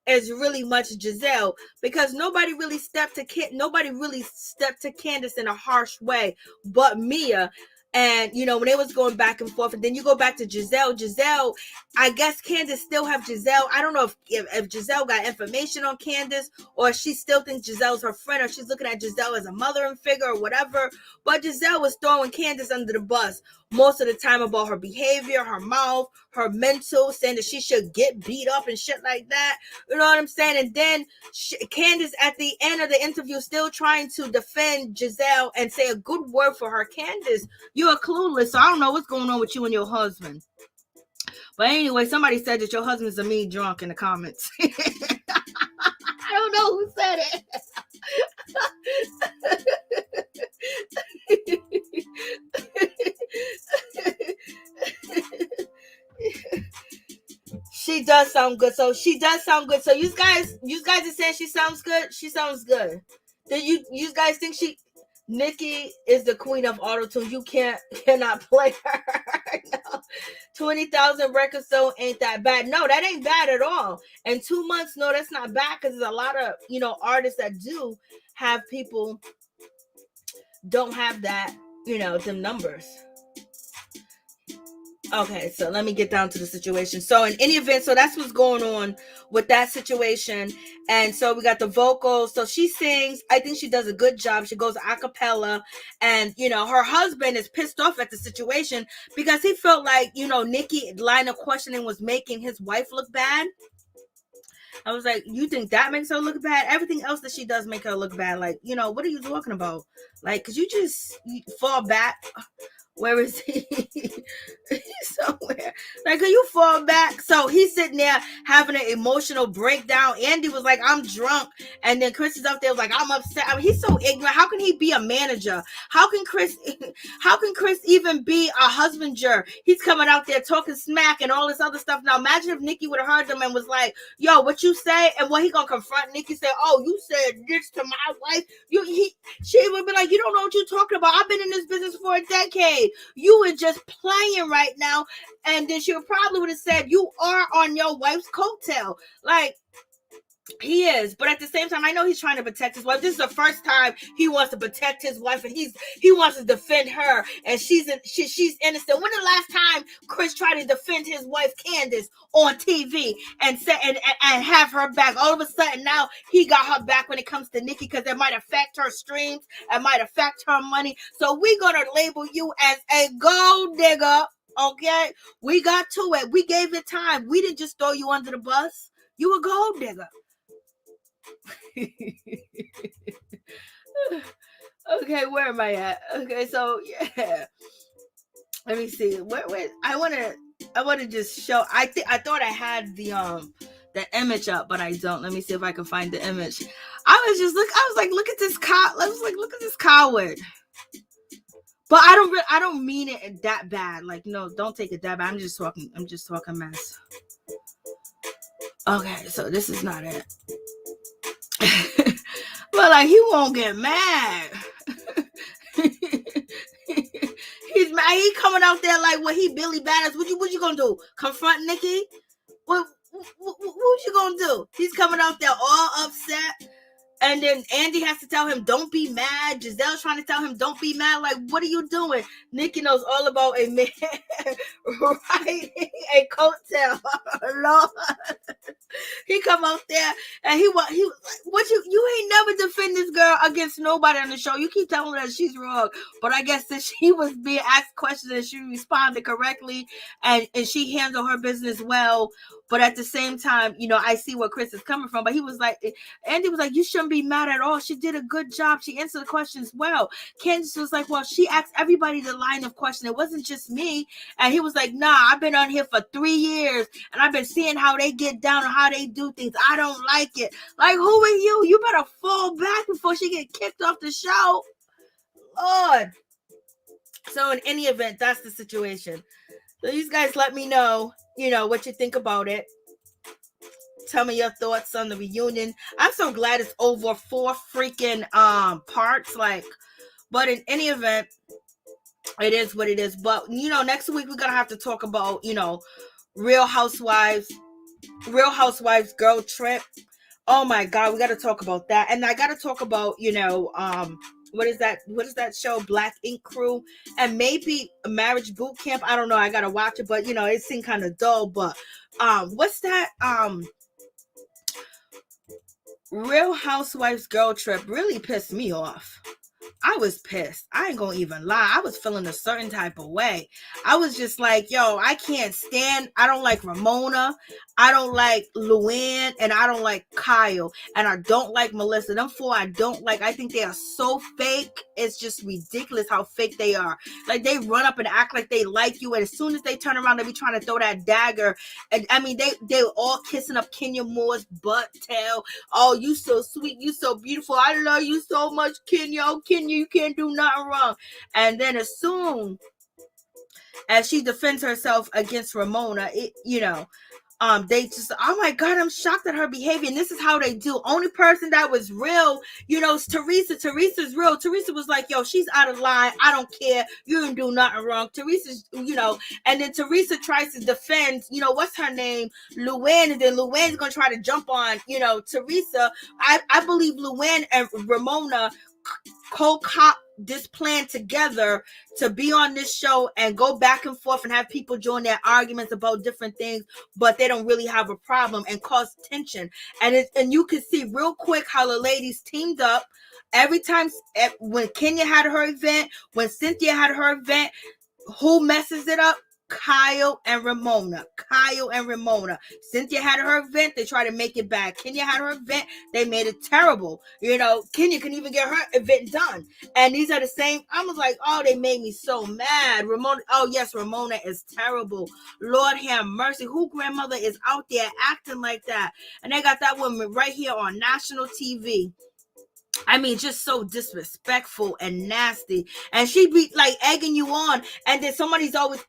is really much Giselle, because nobody really stepped to Candice in a harsh way but Mia. And you know, when they was going back and forth, and then you go back to Giselle, I guess Candice still have Giselle. I don't know if Giselle got information on Candice, or she still thinks Giselle's her friend, or she's looking at Giselle as a mothering figure or whatever. But Giselle was throwing Candice under the bus most of the time about her behavior, her mouth, her mental, saying that she should get beat up and shit like that. You know what I'm saying? And then Candice at the end of the interview still trying to defend Giselle and say a good word for her. Candice, you are clueless, so I don't know what's going on with you and your husband. But anyway, somebody said that your husband's a mean drunk in the comments. I don't know who said it. She does sound good. So she does sound good. So you guys are saying she sounds good? She sounds good. Do you guys think Nicki is the queen of auto-tune? You cannot play her. No. 20,000 records sold ain't that bad. No, that ain't bad at all. And 2 months, no, that's not bad, because there's a lot of, you know, artists that do have people don't have that, you know, them numbers. Okay, so let me get down to the situation. So in any event, so that's what's going on with that situation. And so we got the vocals. So she sings. I think she does a good job. She goes a cappella. And, you know, her husband is pissed off at the situation because he felt like, you know, Nicki's line of questioning was making his wife look bad. I was like, you think that makes her look bad? Everything else that she does make her look bad. Like, you know, what are you talking about? Like, could you just fall back? Where is he? He's somewhere. Like, can you fall back? So he's sitting there having an emotional breakdown. Andy was like, I'm drunk. And then Chris is up there was like, I'm upset. I mean, he's so ignorant. How can he be a manager? How can Chris even be a husbander? He's coming out there talking smack and all this other stuff. Now imagine if Nicki would have heard them and was like, yo, what you say? And what he gonna confront Nicki, say, oh, you said this to my wife. She would be like, you don't know what you're talking about. I've been in this business for a decade. You are just playing right now. And then she probably would have said, you are on your wife's coattail. Like, he is, but at the same time, I know he's trying to protect his wife. This is the first time he wants to protect his wife, and he wants to defend her, and she's innocent. When the last time Chris tried to defend his wife Candice on TV and have her back? All of a sudden now he got her back when it comes to Nicki, because it might affect her streams, it might affect her money. So we're gonna label you as a gold digger. Okay, we got to it. We gave it time. We didn't just throw you under the bus. You a gold digger. Okay, where am I at? Okay, so yeah, let me see. Where I want to just show. I thought I had the image up, but I don't. Let me see if I can find the image. I was like, look at this cow. I was like, look at this coward. But I don't mean it that bad. Like, no, don't take it that bad. I'm just talking mess. Okay, so this is not it. But like, he won't get mad. He's mad. He coming out there like, what, he Billy Badass? What you gonna do? Confront Nicki? What you gonna do? He's coming out there all upset. And then Andy has to tell him, don't be mad. Giselle's trying to tell him, don't be mad. Like, what are you doing? Nicki knows all about a man riding a coattail. Lord. He come out there and he was like, what you ain't never defend this girl against nobody on the show. You keep telling her that she's wrong. But I guess that she was being asked questions and she responded correctly, and she handled her business well. But at the same time, you know, I see where Chris is coming from. But he was like, Andy was like, you shouldn't shouldn't be mad at all. She did a good job. She answered the questions well. Candice was like, well, she asked everybody the line of question. It wasn't just me. And he was like, nah, I've been on here for 3 years and I've been seeing how they get down and how they do things. I don't like it. Like, who are you? You better fall back before she get kicked off the show. Lord. So in any event, that's the situation. So you guys let me know, what you think about it. Tell me your thoughts on the reunion. I'm so glad it's over 4 freaking parts. But in any event, it is what it is. But next week we're gonna have to talk about Real Housewives girl trip. Oh my God, we got to talk about that. And I got to talk about what is that show, Black Ink Crew, and maybe a Marriage Boot Camp. I don't know, I gotta watch it, but it seemed kind of dull. But what's that Real Housewives girl trip really pissed me off. I was pissed. I ain't gonna even lie. I was feeling a certain type of way. I was just like, yo, I can't stand. I don't like Ramona. I don't like Luann. And I don't like Kyle. And I don't like Melissa. Them 4 I don't like. I think they are so fake. It's just ridiculous how fake they are. Like, they run up and act like they like you. And as soon as they turn around, they be trying to throw that dagger. And I mean, they were all kissing up Kenya Moore's butt tail. Oh, you so sweet. You so beautiful. I love you so much, Kenya. Oh, Kenya, you can't do nothing wrong. And then as soon as she defends herself against Ramona, they just, oh my God, I'm shocked at her behavior. And this is how they do. Only person that was real, is Teresa. Teresa's real. Teresa was like, yo, she's out of line. I don't care. You didn't do nothing wrong. Teresa's, and then Teresa tries to defend, what's her name? Luann. And then Luann's going to try to jump on, Teresa. I believe Luann and Ramona co-cop this plan together to be on this show and go back and forth and have people join their arguments about different things, but they don't really have a problem, and cause tension. And you can see real quick how the ladies teamed up every time. When Kenya had her event, when Cynthia had her event, who messes it up? Kyle and Ramona. Cynthia had her event, they try to make it bad. Kenya had her event, they made it terrible. Kenya couldn't even get her event done. And these are the same. I was like, oh, they made me so mad. Ramona, oh yes, Ramona is terrible. Lord have mercy. Who grandmother is out there acting like that? And they got that woman right here on national TV. I mean, just so disrespectful and nasty. And she be like egging you on. And then somebody's always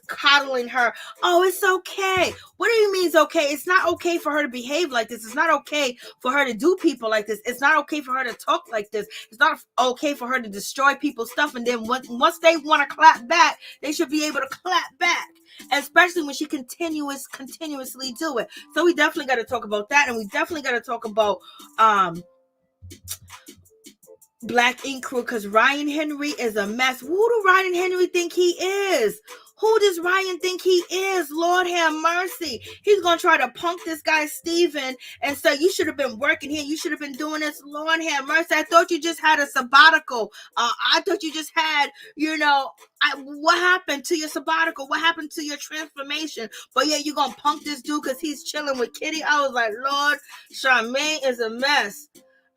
coddling her. Oh, it's okay. What do you mean it's okay? It's not okay for her to behave like this. It's not okay for her to do people like this. It's not okay for her to talk like this. It's not okay for her to destroy people's stuff. And then once they want to clap back, they should be able to clap back. Especially when she continuously do it. So we definitely got to talk about that. And we definitely got to talk about Black Ink Crew, because Ryan Henry is a mess. Who do Ryan Henry think he is? Who does Ryan think he is? Lord have mercy. He's going to try to punk this guy, Steven, and say, you should have been working here. You should have been doing this. Lord have mercy. I thought you just had a sabbatical. I thought you just had, what happened to your sabbatical? What happened to your transformation? But yeah, you're going to punk this dude because he's chilling with Kitty. I was like, Lord, Charmaine is a mess.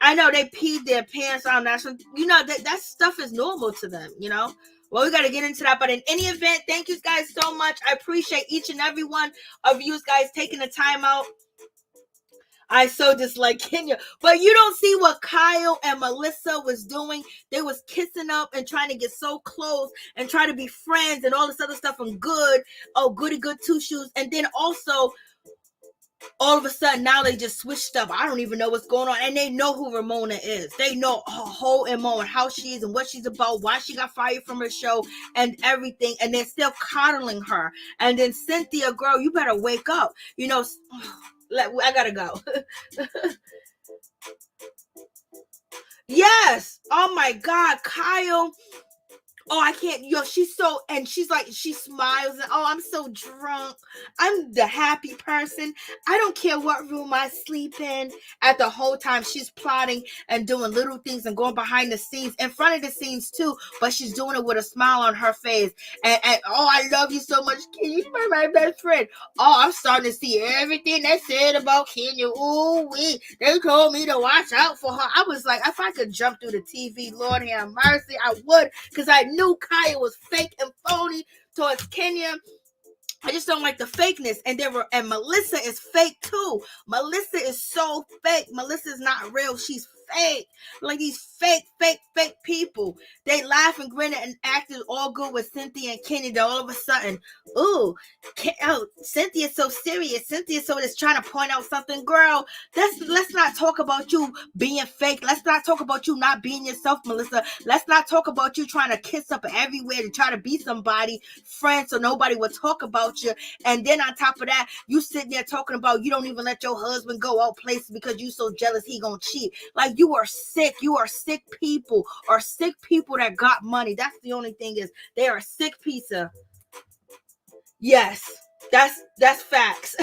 I know they peed their pants on that. That stuff is normal to them, Well, we got to get into that. But in any event, thank you guys so much. I appreciate each and every one of you guys taking the time out. I so dislike Kenya. But you don't see what Kyle and Melissa was doing. They was kissing up and trying to get so close and try to be friends and all this other stuff and goody good two shoes. And then also, all of a sudden, now they just switched up. I don't even know what's going on. And they know who Ramona is. They know her whole MO and how she is and what she's about, why she got fired from her show and everything. And they're still coddling her. And then Cynthia, girl, you better wake up. I gotta go. Yes. Oh my God. Kyle Oh, I can't, she's so, and she's like, she smiles and, oh, I'm so drunk. I'm the happy person. I don't care what room I sleep in. At the whole time, she's plotting and doing little things and going behind the scenes, in front of the scenes too, but she's doing it with a smile on her face. And oh, I love you so much, Kenya. You're my best friend. Oh, I'm starting to see everything they said about Kenya. Ooh, they told me to watch out for her. I was like, if I could jump through the TV, Lord have mercy, I would, because I knew Kaya was fake and phony towards Kenya. I just don't like the fakeness. And Melissa is fake too. Melissa is so fake. Melissa is not real. She's fake. Like these fake people. They laugh and grin and acted all good with Cynthia and Kenny. Then all of a sudden, ooh, Cynthia's so serious. Cynthia's so just trying to point out something. Girl, let's not talk about you being fake. Let's not talk about you not being yourself, Melissa. Let's not talk about you trying to kiss up everywhere to try to be somebody friend so nobody will talk about you. And then on top of that, you sitting there talking about you don't even let your husband go out places because you so jealous he gonna cheat. Like, you are sick. You are sick people, or sick people that got money. That's the only thing, is they are sick pizza. Yes, that's facts.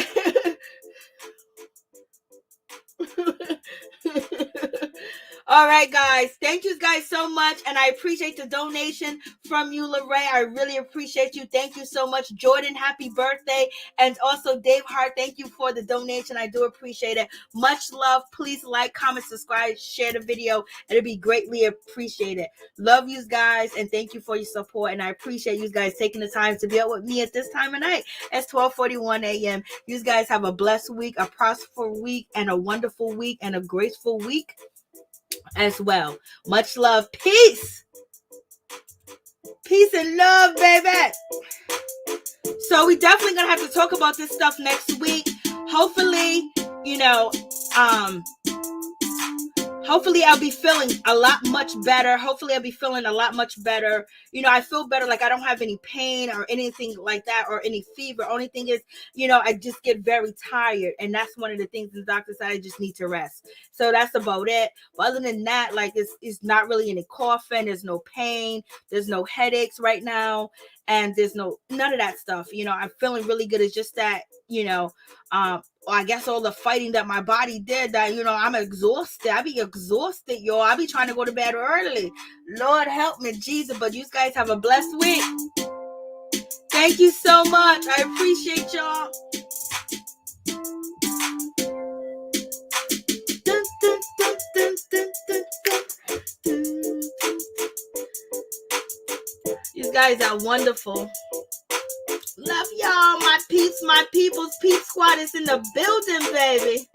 All right, guys. Thank you guys so much. And I appreciate the donation from you, Lorraine. I really appreciate you. Thank you so much. Jordan, happy birthday. And also Dave Hart, thank you for the donation. I do appreciate it. Much love. Please like, comment, subscribe, share the video. It'll be greatly appreciated. Love you guys. And thank you for your support. And I appreciate you guys taking the time to be out with me at this time of night. It's 12:41 a.m. You guys have a blessed week, a prosperous week, and a wonderful week, and a graceful week as well. Much love. Peace and love, baby. So we definitely gonna have to talk about this stuff next week. Hopefully, hopefully I'll be feeling a lot much better. I feel better. Like, I don't have any pain or anything like that, or any fever. Only thing is, I just get very tired. And that's one of the things the doctor said, I just need to rest. So that's about it. But other than that, like, it's not really any coughing. There's no pain. There's no headaches right now. And there's none of that stuff. I'm feeling really good. It's just that, I guess all the fighting that my body did, that, I'm exhausted. I be exhausted, y'all. I be trying to go to bed early. Lord help me, Jesus. But you guys have a blessed week. Thank you so much. I appreciate y'all. You guys are wonderful. Love y'all, my peeps, my peoples. Peep Squad is in the building, baby.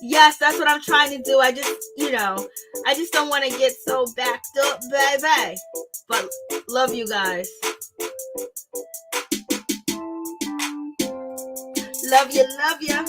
Yes, that's what I'm trying to do. I just don't want to get so backed up, baby. But love you guys. Love you, love you.